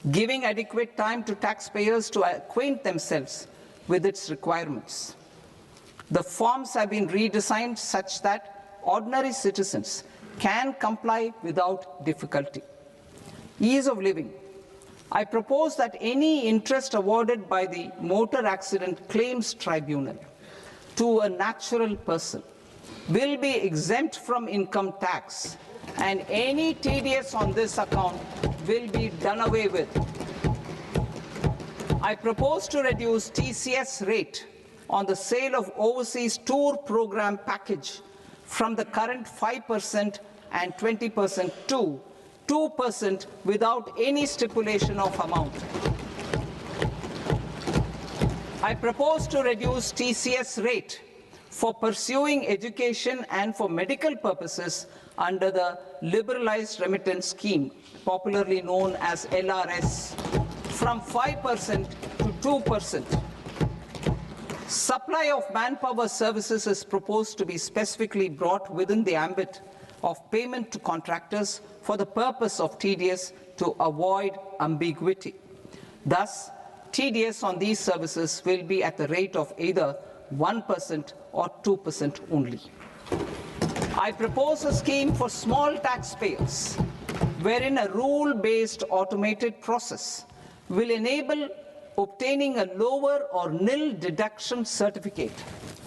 giving adequate time to taxpayers to acquaint themselves with its requirements. The forms have been redesigned such that ordinary citizens can comply without difficulty. Ease of living. I propose that any interest awarded by the Motor Accident Claims Tribunal to a natural person will be exempt from income tax, and any TDS on this account will be done away with. I propose to reduce TCS rate on the sale of overseas tour program package from the current 5% and 20% to 2% without any stipulation of amount. I propose to reduce TCS rate for pursuing education and for medical purposes under the Liberalized Remittance Scheme, popularly known as LRS, from 5% to 2%. Supply of manpower services is proposed to be specifically brought within the ambit of payment to contractors for the purpose of TDS to avoid ambiguity. Thus, TDS on these services will be at the rate of either 1% or 2% only. I propose a scheme for small taxpayers, wherein a rule-based automated process will enable obtaining a lower or nil deduction certificate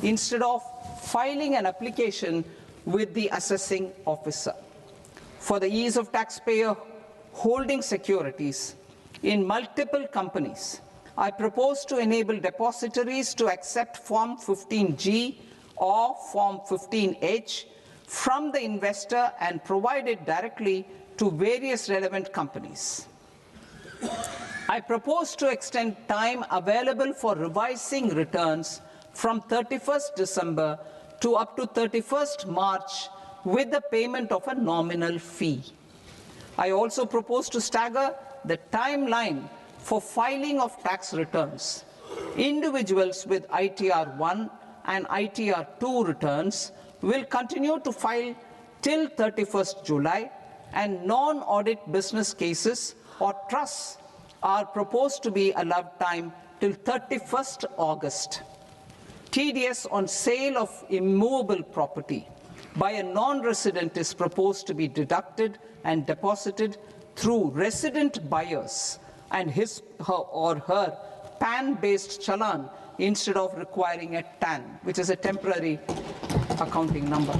instead of filing an application with the assessing officer. For the ease of taxpayer holding securities in multiple companies, I propose to enable depositories to accept Form 15G or Form 15H from the investor and provide it directly to various relevant companies. I propose to extend time available for revising returns from 31st December to up to 31st March with the payment of a nominal fee. I also propose to stagger the timeline for filing of tax returns. Individuals with ITR 1 and ITR 2 returns will continue to file till 31st July, and non-audit business cases or trusts are proposed to be allowed time till 31st August. TDS on sale of immovable property by a non-resident is proposed to be deducted and deposited through resident buyers and his or her PAN-based challan instead of requiring a TAN, which is a temporary accounting number.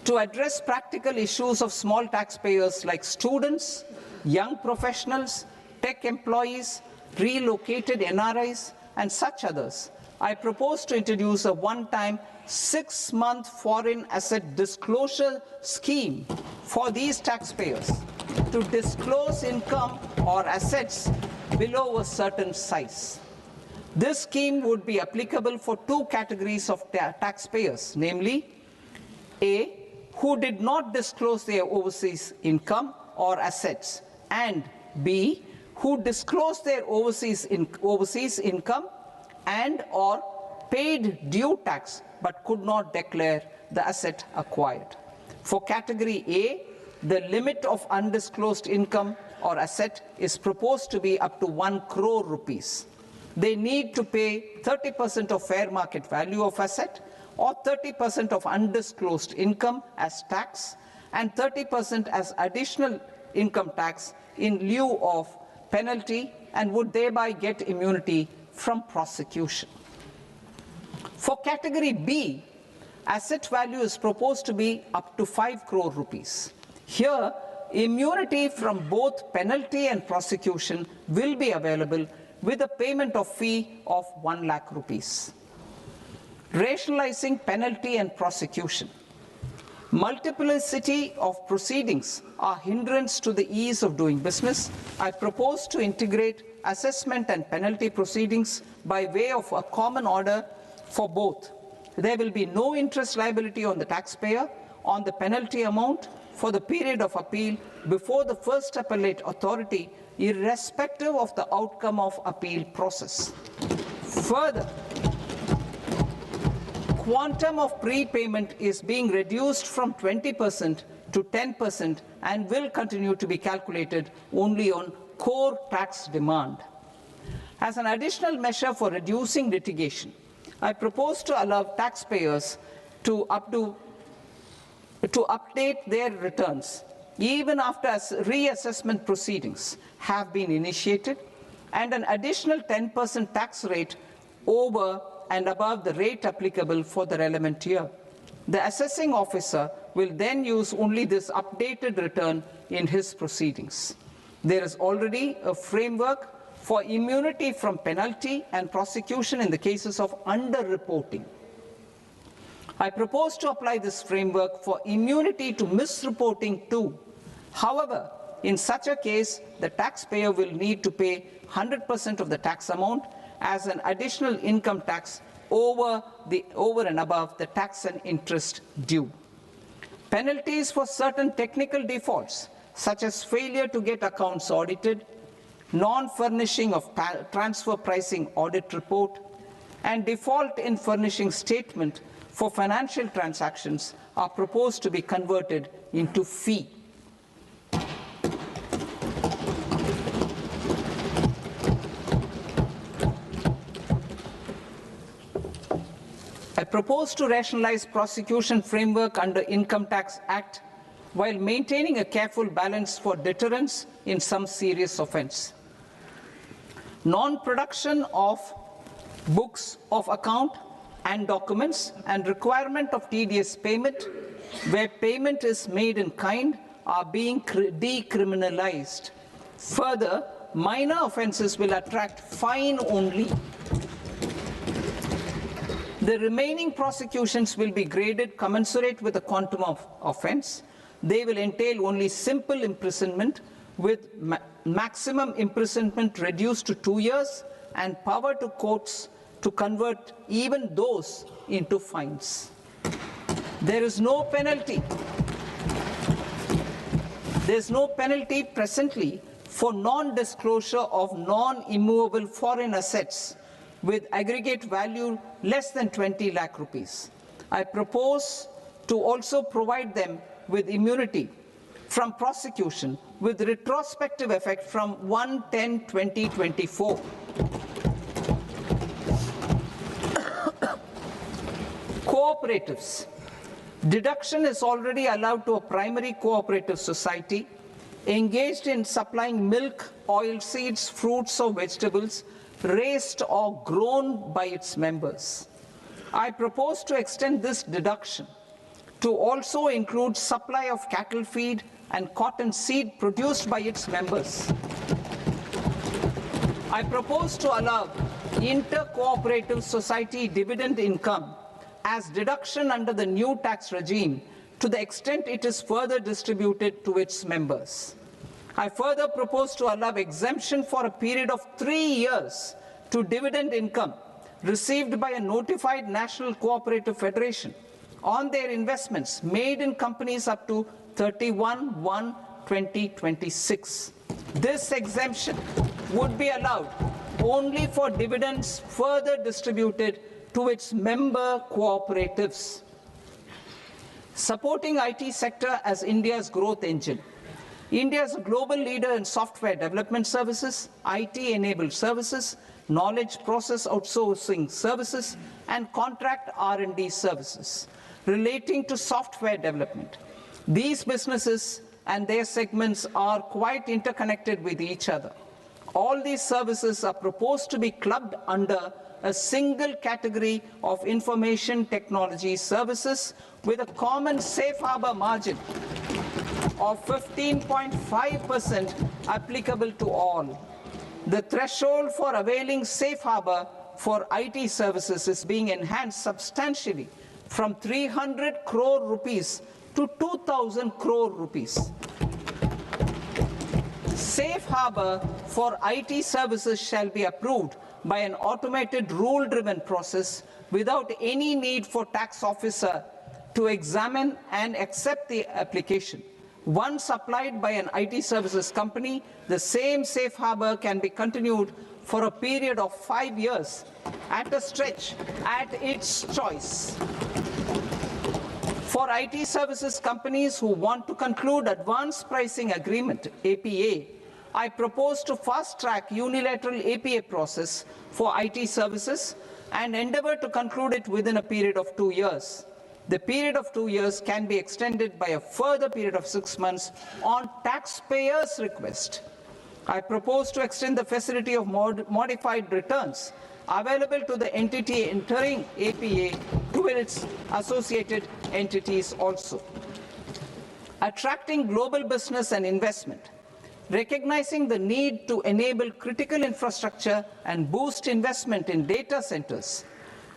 To address practical issues of small taxpayers like students, young professionals, tech employees, relocated NRIs, and such others, I propose to introduce a one-time 6-month foreign asset disclosure scheme for these taxpayers to disclose income or assets below a certain size. This scheme would be applicable for two categories of taxpayers, namely A, who did not disclose their overseas income or assets, and B, who disclosed their overseas income and or paid due tax but could not declare the asset acquired. For category A, the limit of undisclosed income or asset is proposed to be up to 1 crore rupees. They need to pay 30% of fair market value of asset or 30% of undisclosed income as tax and 30% as additional income tax in lieu of penalty, and would thereby get immunity from prosecution. For category B, asset value is proposed to be up to 5 crore rupees. Here, immunity from both penalty and prosecution will be available with a payment of fee of 1 lakh rupees. Rationalizing penalty and prosecution. Multiplicity of proceedings are hindrance to the ease of doing business. I propose to integrate assessment and penalty proceedings by way of a common order for both. There will be no interest liability on the taxpayer on the penalty amount for the period of appeal before the first appellate authority, irrespective of the outcome of appeal process. Further, quantum of prepayment is being reduced from 20% to 10% and will continue to be calculated only on core tax demand. As an additional measure for reducing litigation, I propose to allow taxpayers to update their returns even after reassessment proceedings have been initiated, and an additional 10% tax rate over and above the rate applicable for the relevant year. The assessing officer will then use only this updated return in his proceedings. There is already a framework for immunity from penalty and prosecution in the cases of underreporting. I propose to apply this framework for immunity to misreporting too. However, in such a case, the taxpayer will need to pay 100% of the tax amount as an additional income tax over and above the tax and interest due. Penalties for certain technical defaults, such as failure to get accounts audited, non-furnishing of transfer pricing audit report, and default in furnishing statement for financial transactions, are proposed to be converted into fee. I propose to rationalize prosecution framework under Income Tax Act while maintaining a careful balance for deterrence in some serious offence. Non-production of books of account and documents and requirement of TDS payment where payment is made in kind are being decriminalized. Further, minor offences will attract fine only. The remaining prosecutions will be graded commensurate with the quantum of offence. They will entail only simple imprisonment with maximum imprisonment reduced to 2 years and power to courts to convert even those into fines. There is no penalty. There is no penalty presently for non-disclosure of non-immovable foreign assets with aggregate value less than 20 lakh rupees. I propose to also provide them with immunity from prosecution with retrospective effect from 1/10/2024. Cooperatives. Deduction is already allowed to a primary cooperative society engaged in supplying milk, oilseeds, fruits or vegetables raised or grown by its members. I propose to extend this deduction to also include supply of cattle feed and cotton seed produced by its members. I propose to allow inter-cooperative society dividend income as deduction under the new tax regime to the extent it is further distributed to its members. I further propose to allow exemption for a period of 3 years to dividend income received by a notified national cooperative federation on their investments made in companies up to 31/1/2026. This exemption would be allowed only for dividends further distributed to its member cooperatives. Supporting IT sector as India's growth engine. India is a global leader in software development services, IT-enabled services, knowledge process outsourcing services, and contract R&D services relating to software development. These businesses and their segments are quite interconnected with each other. All these services are proposed to be clubbed under a single category of information technology services with a common safe harbor margin of 15.5% applicable to all. The threshold for availing safe harbor for IT services is being enhanced substantially from 300 crore rupees to 2,000 crore rupees. Safe harbor for IT services shall be approved by an automated rule-driven process without any need for tax officer to examine and accept the application. Once applied by an IT services company, the same safe harbor can be continued for a period of 5 years at a stretch at its choice. For IT services companies who want to conclude advanced pricing agreement, APA, I propose to fast-track unilateral APA process for IT services and endeavor to conclude it within a period of 2 years. The period of 2 years can be extended by a further period of 6 months on taxpayers' request. I propose to extend the facility of modified returns available to the entity entering APA to its associated entities also. Attracting global business and investment. Recognizing the need to enable critical infrastructure and boost investment in data centers,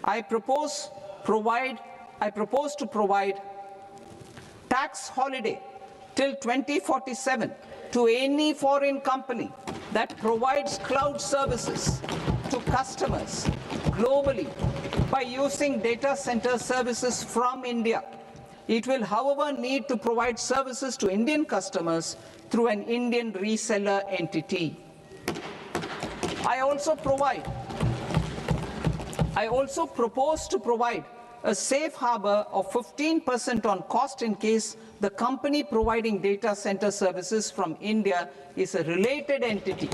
I propose to provide tax holiday till 2047 to any foreign company that provides cloud services to customers globally by using data center services from India. It will, however, need to provide services to Indian customers through an Indian reseller entity. I also propose to provide a safe harbor of 15% on cost in case the company providing data center services from India is a related entity.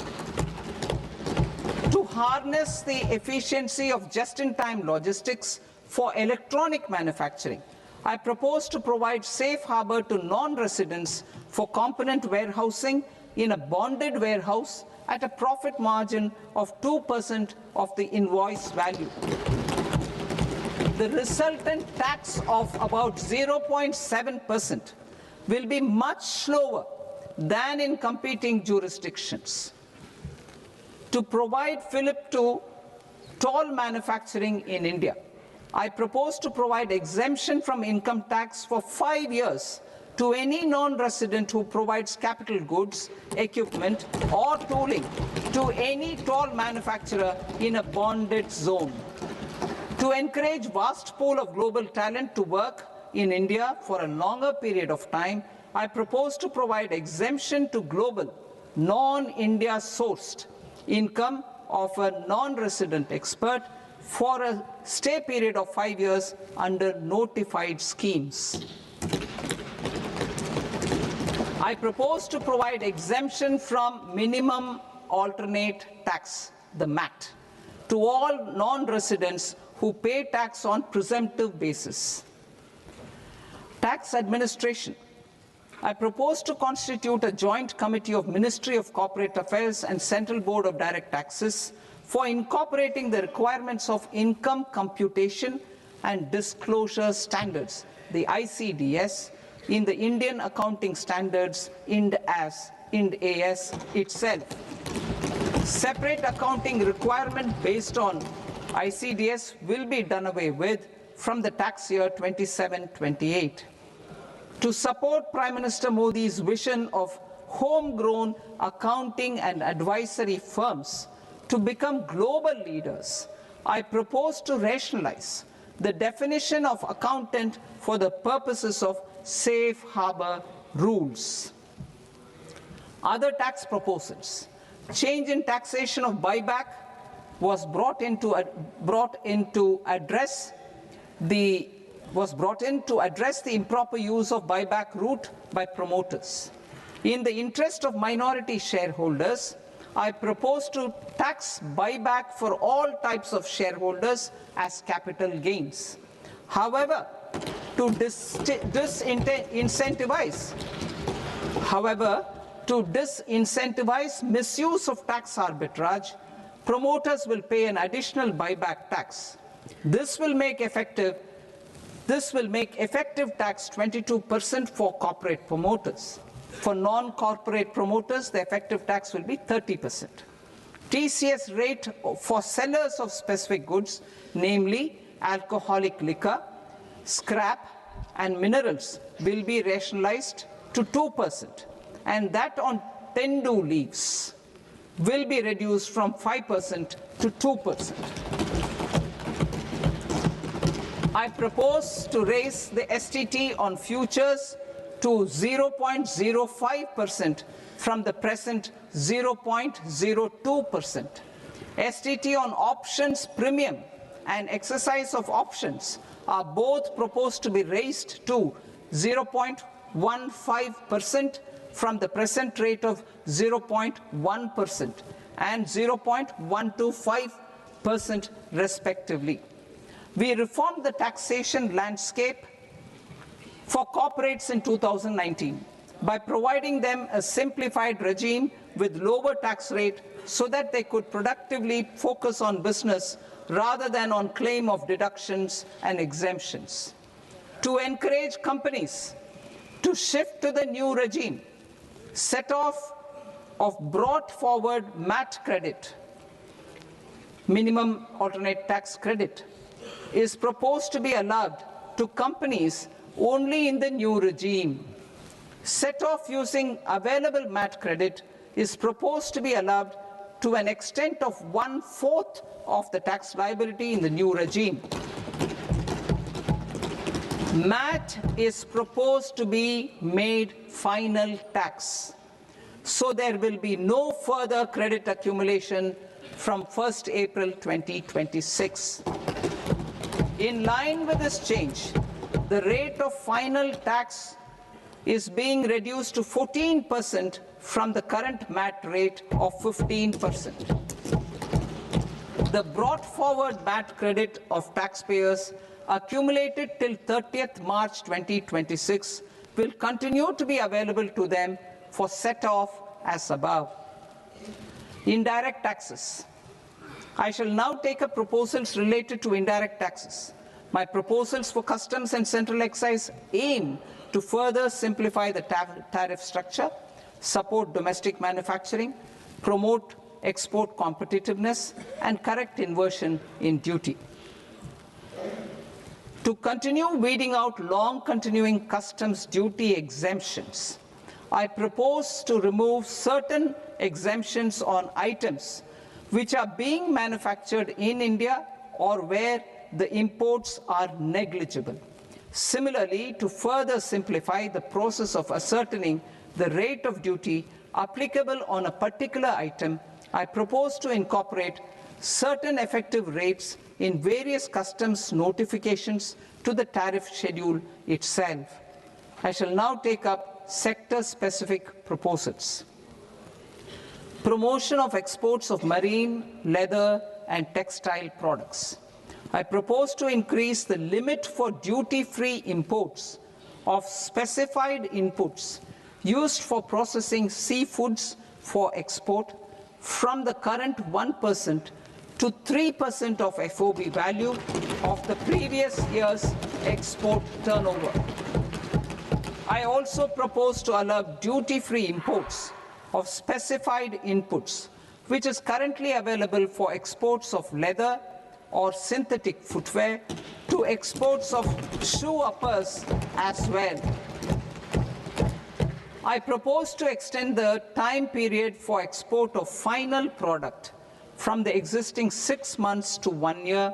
To harness the efficiency of just-in-time logistics for electronic manufacturing, I propose to provide safe harbor to non-residents for component warehousing in a bonded warehouse at a profit margin of 2% of the invoice value. The resultant tax of about 0.7% will be much lower than in competing jurisdictions. To provide fillip to toll manufacturing in India, I propose to provide exemption from income tax for 5 years to any non-resident who provides capital goods, equipment, or tooling to any toll manufacturer in a bonded zone. To encourage vast pool of global talent to work in India for a longer period of time, I propose to provide exemption to global, non-India sourced income of a non-resident expert for a stay period of 5 years under notified schemes. I propose to provide exemption from minimum alternate tax, the MAT, to all non-residents who pay tax on presumptive basis. Tax administration. I propose to constitute a joint committee of Ministry of Corporate Affairs and Central Board of Direct Taxes for incorporating the requirements of income computation and disclosure standards, the ICDS, in the Indian Accounting Standards, IND AS itself. Separate accounting requirement based on ICDS will be done away with from the tax year 27-28. To support Prime Minister Modi's vision of homegrown accounting and advisory firms to become global leaders, I propose to rationalize the definition of accountant for the purposes of safe harbor rules. Other tax proposals. Change in taxation of buyback was brought in to address the improper use of buyback route by promoters. In the interest of minority shareholders, I propose to tax buyback for all types of shareholders as capital gains. However, to disincentivize misuse of tax arbitrage, promoters will pay an additional buyback tax. This will make effective tax 22% for corporate promoters. For non-corporate promoters, the effective tax will be 30%. TCS rate for sellers of specific goods, namely alcoholic liquor, scrap, and minerals, will be rationalized to 2%, and that on tendu leaves will be reduced from 5% to 2%. I propose to raise the STT on futures to 0.05% from the present 0.02%. STT on options premium and exercise of options are both proposed to be raised to 0.15% from the present rate of 0.1% and 0.125% respectively. We reformed the taxation landscape for corporates in 2019 by providing them a simplified regime with lower tax rate so that they could productively focus on business rather than on claim of deductions and exemptions. To encourage companies to shift to the new regime, set-off of brought forward MAT credit, minimum alternate tax credit, is proposed to be allowed to companies only in the new regime. Set-off using available MAT credit is proposed to be allowed to an extent of 1/4 of the tax liability in the new regime. MAT is proposed to be made final tax, so there will be no further credit accumulation from 1st April 2026. In line with this change, the rate of final tax is being reduced to 14% from the current MAT rate of 15%. The brought forward MAT credit of taxpayers accumulated till 30th March 2026 will continue to be available to them for set-off as above. Indirect taxes. I shall now take up proposals related to indirect taxes. My proposals for customs and central excise aim to further simplify the tariff structure, support domestic manufacturing, promote export competitiveness, and correct inversion in duty. To continue weeding out long-continuing customs duty exemptions, I propose to remove certain exemptions on items which are being manufactured in India or where the imports are negligible. Similarly, to further simplify the process of ascertaining the rate of duty applicable on a particular item, I propose to incorporate certain effective rates in various customs notifications to the tariff schedule itself. I shall now take up sector-specific proposals. Promotion of exports of marine, leather, and textile products. I propose to increase the limit for duty-free imports of specified inputs used for processing seafoods for export from the current 1% to 3% of FOB value of the previous year's export turnover. I also propose to allow duty-free imports of specified inputs which is currently available for exports of leather or synthetic footwear, to exports of shoe uppers as well. I propose to extend the time period for export of final product from the existing 6 months to 1 year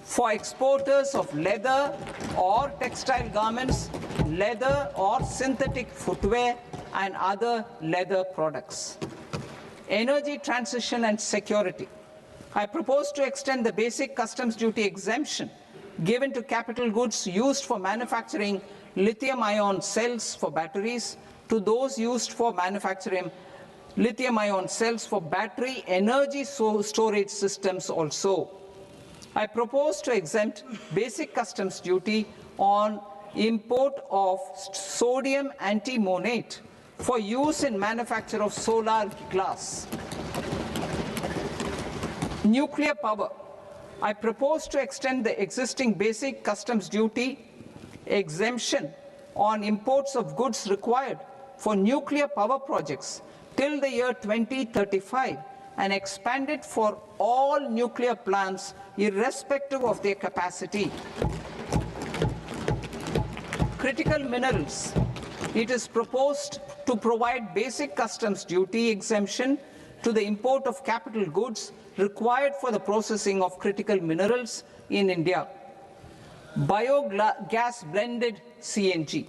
for exporters of leather or textile garments, leather or synthetic footwear, and other leather products. Energy transition and security. I propose to extend the basic customs duty exemption given to capital goods used for manufacturing lithium-ion cells for batteries to those used for manufacturing lithium-ion cells for battery energy storage systems also. I propose to exempt basic customs duty on import of sodium antimonate for use in manufacture of solar glass. Nuclear power. I propose to extend the existing basic customs duty exemption on imports of goods required for nuclear power projects till the year 2035 and expand it for all nuclear plants irrespective of their capacity. Critical minerals. It is proposed to provide basic customs duty exemption to the import of capital goods required for the processing of critical minerals in India. Biogas blended CNG.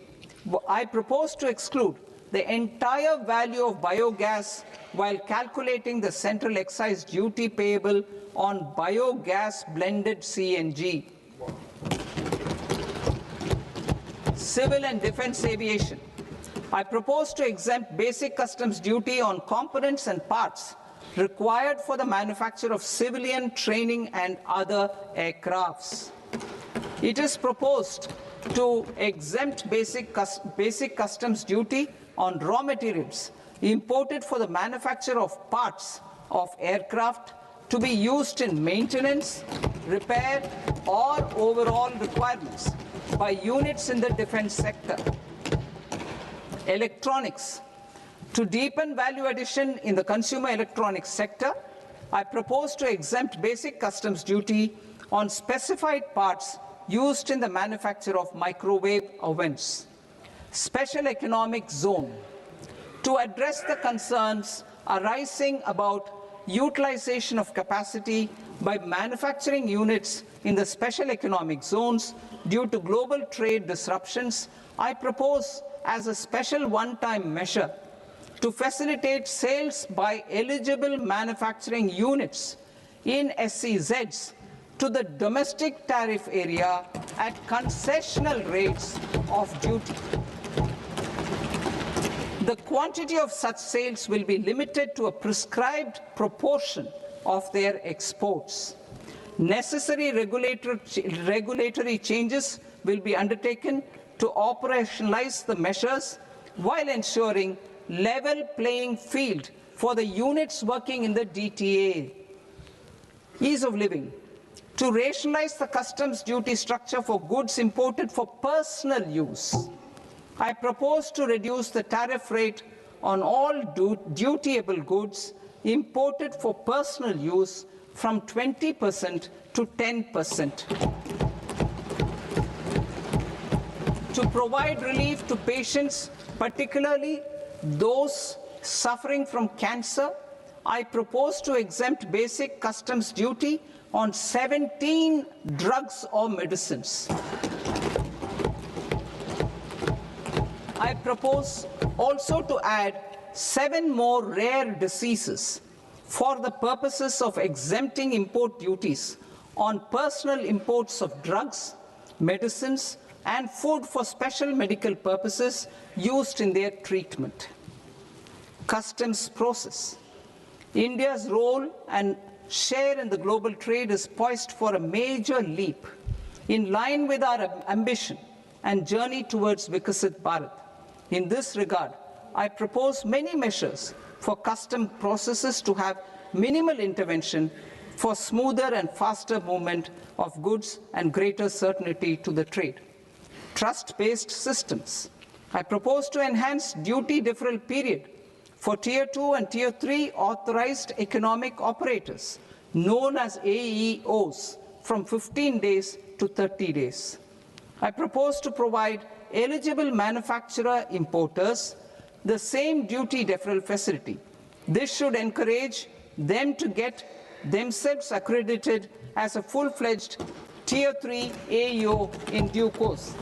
I propose to exclude the entire value of biogas while calculating the central excise duty payable on biogas blended CNG. Civil and defense aviation. I propose to exempt basic customs duty on components and parts required for the manufacture of civilian training and other aircrafts. It is proposed to exempt basic customs duty on raw materials imported for the manufacture of parts of aircraft to be used in maintenance, repair, or overall requirements by units in the defense sector. Electronics. To deepen value addition in the consumer electronics sector, I propose to exempt basic customs duty on specified parts used in the manufacture of microwave ovens. Special economic zone. To address the concerns arising about utilization of capacity by manufacturing units in the special economic zones due to global trade disruptions, I propose as a special one-time measure to facilitate sales by eligible manufacturing units in SEZs to the domestic tariff area at concessional rates of duty. The quantity of such sales will be limited to a prescribed proportion of their exports. Necessary regulatory changes will be undertaken to operationalize the measures while ensuring level playing field for the units working in the DTA. Ease of living. To rationalize the customs duty structure for goods imported for personal use, I propose to reduce the tariff rate on all dutiable goods imported for personal use from 20% to 10%. To provide relief to patients, particularly those suffering from cancer, I propose to exempt basic customs duty on 17 drugs or medicines. I propose also to add 7 more rare diseases for the purposes of exempting import duties on personal imports of drugs, medicines, and food for special medical purposes used in their treatment. Customs process. India's role and share in the global trade is poised for a major leap in line with our ambition and journey towards Viksit Bharat. In this regard, I propose many measures for custom processes to have minimal intervention for smoother and faster movement of goods and greater certainty to the trade. Trust-based systems. I propose to enhance duty deferral period for Tier 2 and Tier 3 authorized economic operators, known as AEOs, from 15 days to 30 days. I propose to provide eligible manufacturer importers the same duty deferral facility. This should encourage them to get themselves accredited as a full-fledged Tier 3 AEO in due course.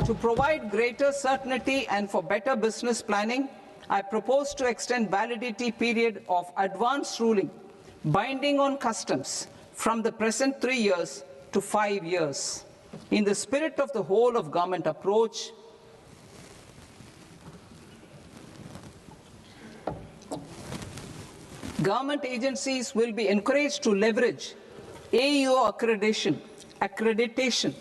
To provide greater certainty and for better business planning, I propose to extend validity period of advance ruling binding on customs from the present 3 years to 5 years. In the spirit of the whole of government approach, government agencies will be encouraged to leverage AEO accreditation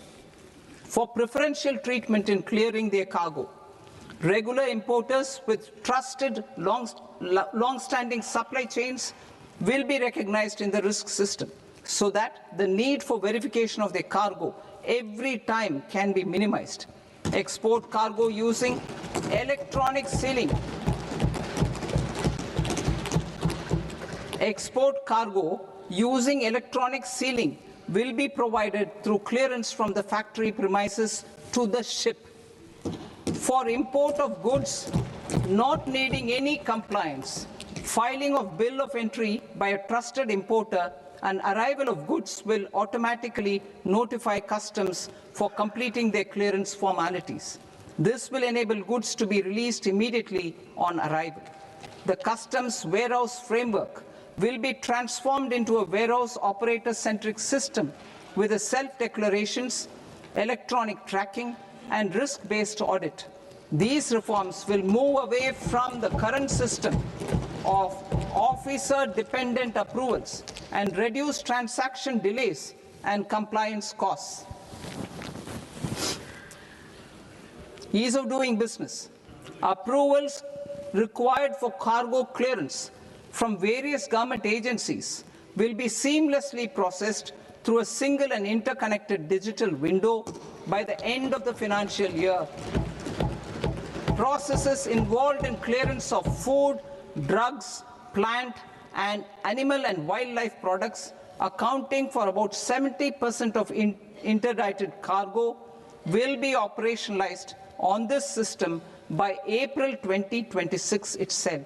for preferential treatment in clearing their cargo. Regular importers with trusted, long-standing supply chains will be recognized in the risk system so that the need for verification of their cargo every time can be minimized. Export cargo using electronic sealing. Export cargo using electronic sealing will be provided through clearance from the factory premises to the ship. For import of goods not needing any compliance, filing of bill of entry by a trusted importer and arrival of goods will automatically notify customs for completing their clearance formalities. This will enable goods to be released immediately on arrival. The customs warehouse framework will be transformed into a warehouse operator-centric system with a self-declarations, electronic tracking, and risk-based audit. These reforms will move away from the current system of officer-dependent approvals and reduce transaction delays and compliance costs. Ease of doing business. Approvals required for cargo clearance from various government agencies will be seamlessly processed through a single and interconnected digital window by the end of the financial year. Processes involved in clearance of food, drugs, plant, and animal and wildlife products, accounting for about 70% of interdicted cargo, will be operationalized on this system by April 2026 itself.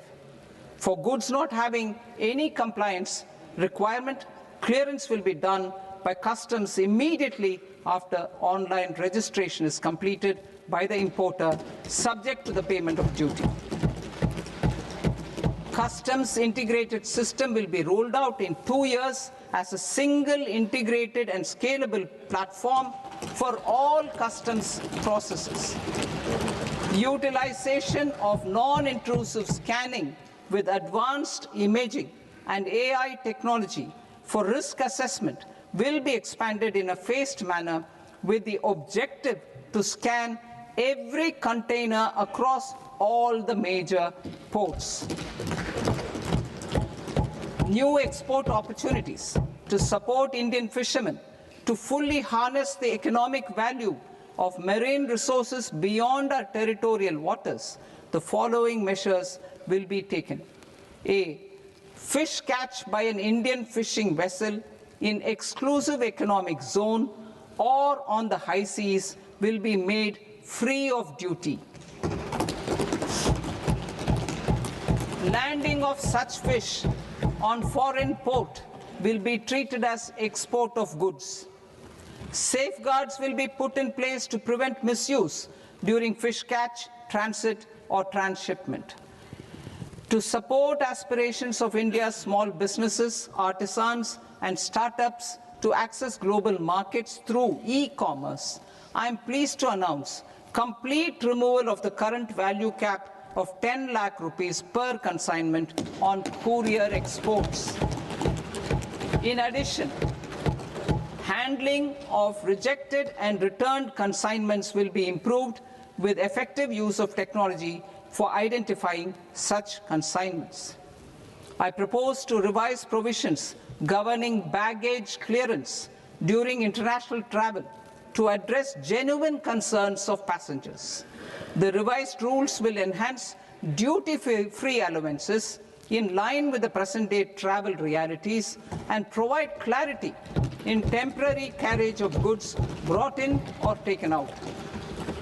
For goods not having any compliance requirement, clearance will be done by customs immediately after online registration is completed by the importer, subject to the payment of duty. Customs integrated system will be rolled out in 2 years as a single integrated and scalable platform for all customs processes. Utilization of non-intrusive scanning with advanced imaging and AI technology for risk assessment will be expanded in a phased manner with the objective to scan every container across all the major ports. New export opportunities to support Indian fishermen to fully harness the economic value of marine resources beyond our territorial waters. The following measures will be taken. A. Fish catch by an Indian fishing vessel in exclusive economic zone or on the high seas will be made free of duty. Landing of such fish on foreign port will be treated as export of goods. Safeguards will be put in place to prevent misuse during fish catch, transit, or transshipment. To support aspirations of India's small businesses, artisans, and startups to access global markets through e-commerce, I am pleased to announce complete removal of the current value cap of 10 lakh rupees per consignment on courier exports. In addition, handling of rejected and returned consignments will be improved with effective use of technology for identifying such consignments. I propose to revise provisions governing baggage clearance during international travel to address genuine concerns of passengers. The revised rules will enhance duty-free allowances in line with the present-day travel realities and provide clarity in temporary carriage of goods brought in or taken out.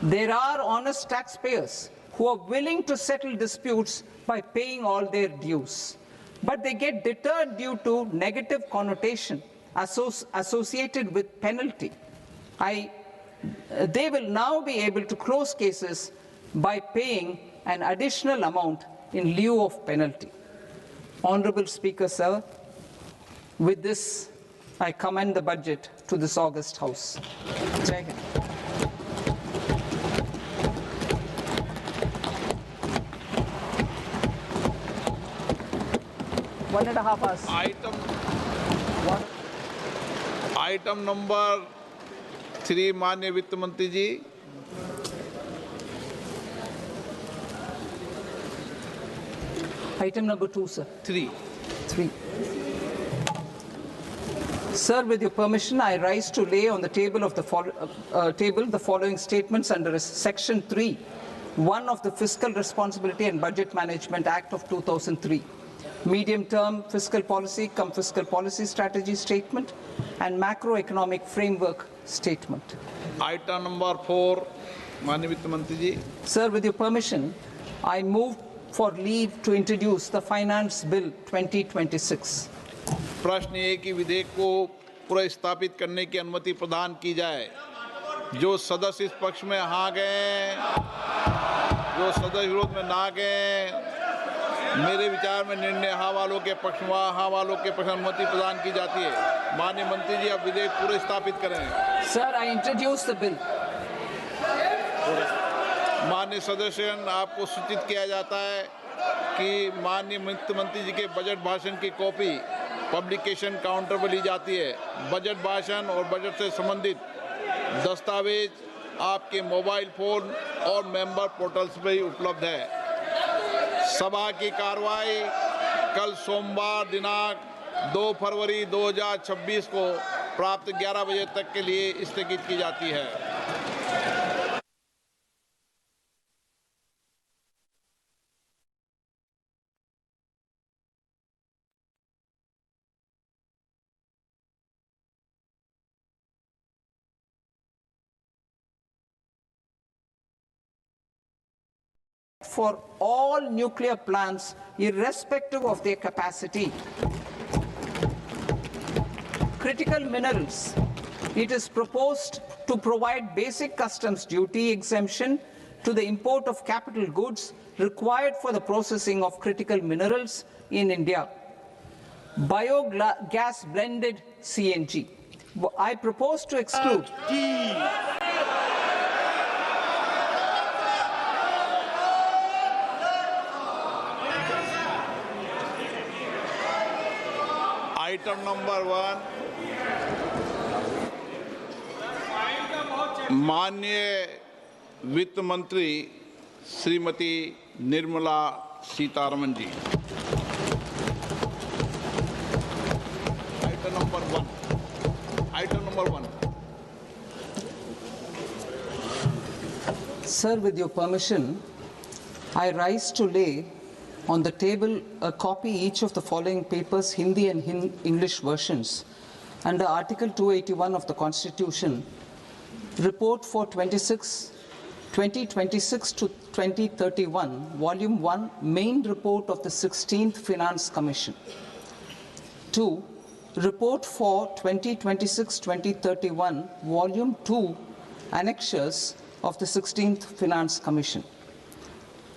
There are honest taxpayers who are willing to settle disputes by paying all their dues, but they get deterred due to negative connotation associated with penalty. They will now be able to close cases by paying an additional amount in lieu of penalty. Honorable Speaker, sir, with this, I commend the budget to this august House. Jai Hind. One and a half hours. Item number 3 माननीय वित्त मंत्री जी। Item number 2, sir. 3. Sir, with your permission, I rise to lay on the table of the following statements under Section 3(1) of the Fiscal Responsibility and Budget Management Act of 2003. Medium-term fiscal policy, fiscal policy strategy statement, and macroeconomic framework statement. Item number 4, माननीय वित्त मंत्री जी। Sir, with your permission, I move for leave to introduce the Finance Bill 2026. प्रश्न ये कि विधेयक को पुनर्स्थापित करने की अनुमति प्रदान की जाए। जो सदस्य इस पक्ष में हाँ गए, जो सदस्य विरोध में ना गए, मेरे विचार में निर्णय हाँ वालों के पक्ष में हाँ वालों के पक्ष में अनुमति प्रदान की जाती है। माननीय मंत्री जी, अब विधेयक पूरे स्थापित करें। Sir, I introduce the bill. माननीय सदस्यगण, आपको सूचित किया जाता है कि माननीय वित्त मंत्री जी के बजट भाषण की कॉपी पब्लिकेशन काउंटर पर ली जाती है। बजट भाषण और बजट से संबंधित दस्तावेज आपके मोबाइल फोन और मेंबर पोर्टल्स पर ही उपलब्ध है। सभा की कार्रवाई कल सोमवार दिनांक 2 फरवरी 2026 को प्राप्त 11 बजे तक के लिए स्थगित की जाती है। For all nuclear plants, irrespective of their capacity. Critical minerals. It is proposed to provide basic customs duty exemption to the import of capital goods required for the processing of critical minerals in India. Biogas blended CNG. I propose to exclude. Item number 1 माननीय वित्त मंत्री Shrimati Nirmala Sitharaman ji. Item number 1। Sir, with your permission, I rise to lay on the table a copy each of the following papers, Hindi and English versions, under Article 281 of the Constitution, Report for 2026 to 2031, Volume 1, Main Report of the 16th Finance Commission. 2. Report for 2026-2031, Volume 2, Annexures of the 16th Finance Commission.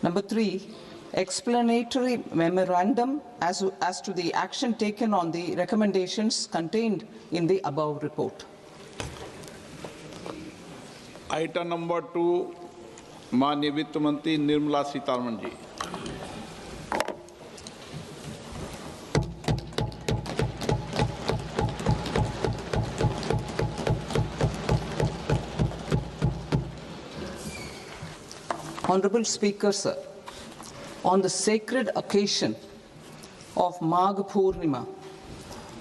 Number 3. Explanatory memorandum as to the action taken on the recommendations contained in the above report. Item number 2 माननीय वित्त मंत्री निर्मला सीतारमन जी। Honorable Speaker, sir, on the sacred occasion of Magh Purnima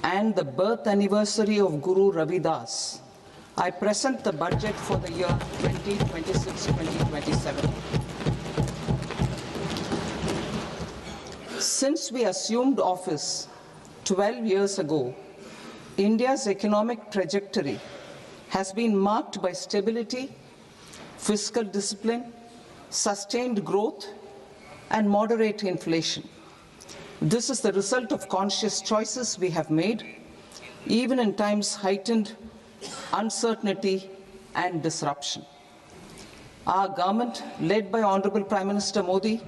and the birth anniversary of Guru Ravidas, I present the budget for the year 2026-2027. Since we assumed office 12 years ago, India's economic trajectory has been marked by stability, fiscal discipline, sustained growth, and moderate inflation. This is the result of conscious choices we have made, even in times heightened uncertainty and disruption. Our government, led by Honorable Prime Minister Modi,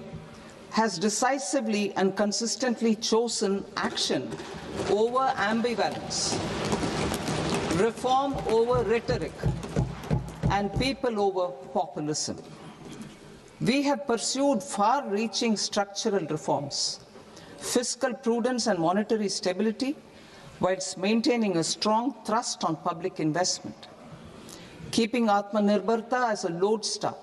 has decisively and consistently chosen action over ambivalence, reform over rhetoric, and people over populism. We have pursued far-reaching structural reforms, fiscal prudence and monetary stability, whilst maintaining a strong thrust on public investment. Keeping Atmanirbharta as a lodestar,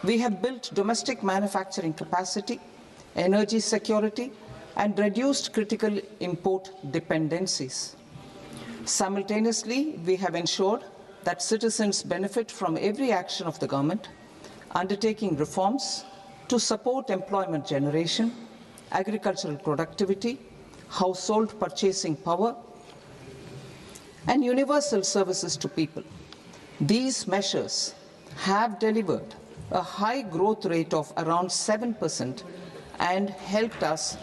we have built domestic manufacturing capacity, energy security, and reduced critical import dependencies. Simultaneously, we have ensured that citizens benefit from every action of the government, undertaking reforms to support employment generation, agricultural productivity, household purchasing power, and universal services to people. These measures have delivered a high growth rate of around 7% and helped us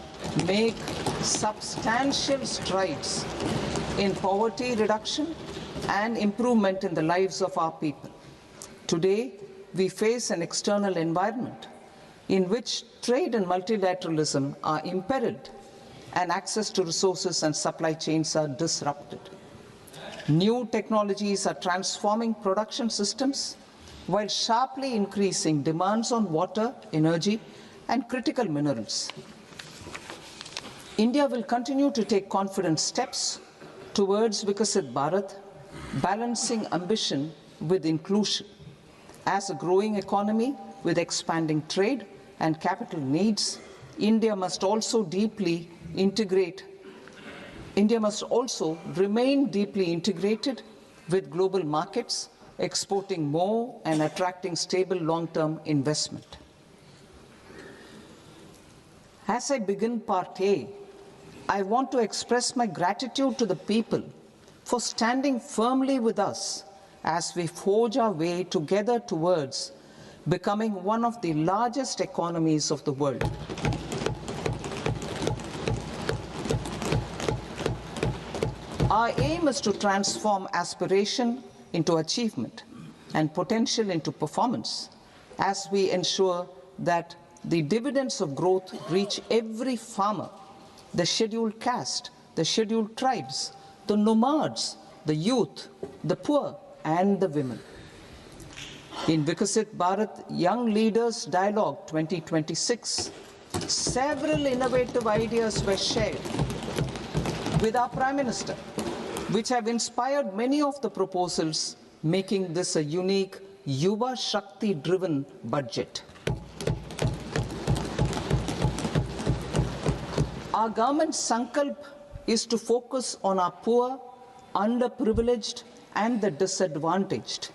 make substantial strides in poverty reduction and improvement in the lives of our people. Today, we face an external environment in which trade and multilateralism are imperiled and access to resources and supply chains are disrupted. New technologies are transforming production systems while sharply increasing demands on water, energy, and critical minerals. India will continue to take confident steps towards Vikasit Bharat, balancing ambition with inclusion. As a growing economy with expanding trade and capital needs, India must also remain deeply integrated with global markets, exporting more and attracting stable long-term investment. As I begin Part A, I want to express my gratitude to the people for standing firmly with us as we forge our way together towards becoming one of the largest economies of the world. Our aim is to transform aspiration into achievement and potential into performance as we ensure that the dividends of growth reach every farmer, the scheduled caste, the scheduled tribes, the nomads, the youth, the poor, and the women. In Vikasit Bharat Young Leaders Dialogue 2026, several innovative ideas were shared with our Prime Minister, which have inspired many of the proposals, making this a unique Yuva Shakti-driven budget. Our government's sankalp is to focus on our poor, underprivileged, and the disadvantaged.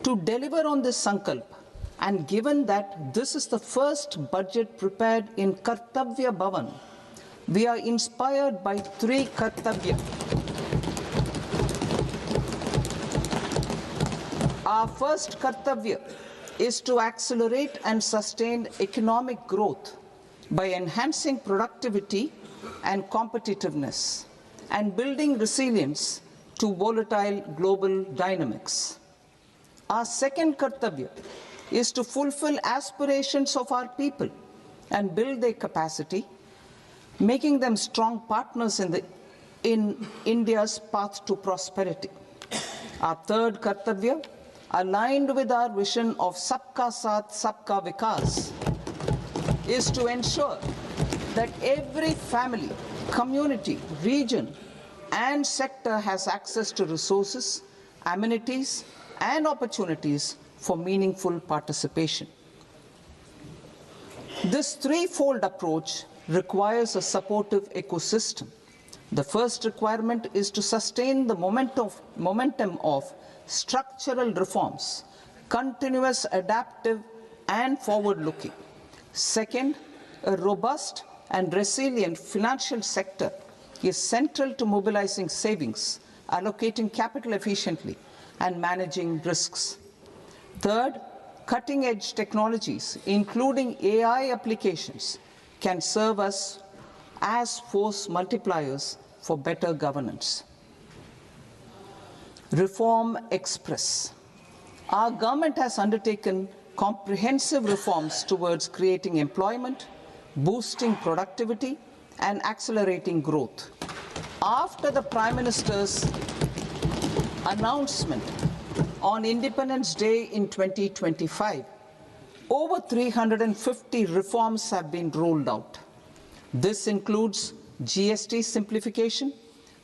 To deliver on this sankalp, and given that this is the first budget prepared in Kartavya Bhavan, we are inspired by three Kartavya. Our first Kartavya is to accelerate and sustain economic growth by enhancing productivity and competitiveness and building resilience to volatile global dynamics. Our second Kartavya is to fulfill aspirations of our people and build their capacity, making them strong partners in India's path to prosperity. Our third Kartavya, aligned with our vision of Sabka Saath, Sabka Vikas, is to ensure that every family, community, region, and sector has access to resources, amenities, and opportunities for meaningful participation. This threefold approach requires a supportive ecosystem The first requirement is to sustain the momentum of structural reforms, continuous, adaptive, and forward-looking. Second, a robust and resilient financial sector is central to mobilizing savings, allocating capital efficiently, and managing risks. Third, cutting-edge technologies, including AI applications, can serve us as force multipliers for better governance. Reform Express. Our government has undertaken comprehensive reforms towards creating employment, boosting productivity, and accelerating growth. After the Prime Minister's announcement on Independence Day in 2025, over 350 reforms have been rolled out. This includes GST simplification,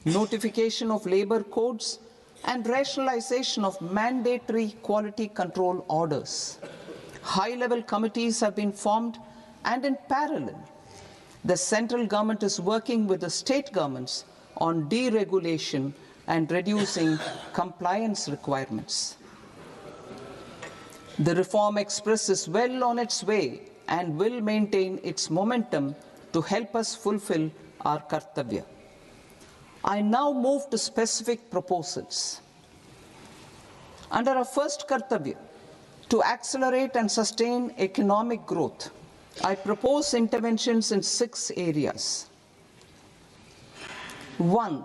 notification of labor codes, and rationalization of mandatory quality control orders. High-level committees have been formed, and in parallel, the central government is working with the state governments on deregulation and reducing compliance requirements. The Reform Express is well on its way and will maintain its momentum to help us fulfill our kartavya. I now move to specific proposals. Under our first kartavya, to accelerate and sustain economic growth, I propose interventions in 6 areas. 1.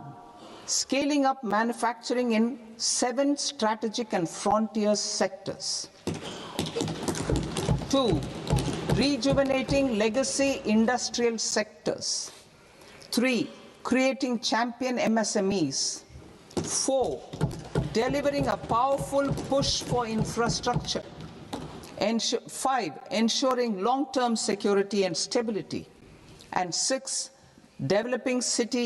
Scaling up manufacturing in 7 strategic and frontier sectors. 2. Rejuvenating legacy industrial sectors. 3. Creating champion MSMEs. 4. Delivering a powerful push for infrastructure. 5. Ensuring long-term security and stability. And 6. Developing city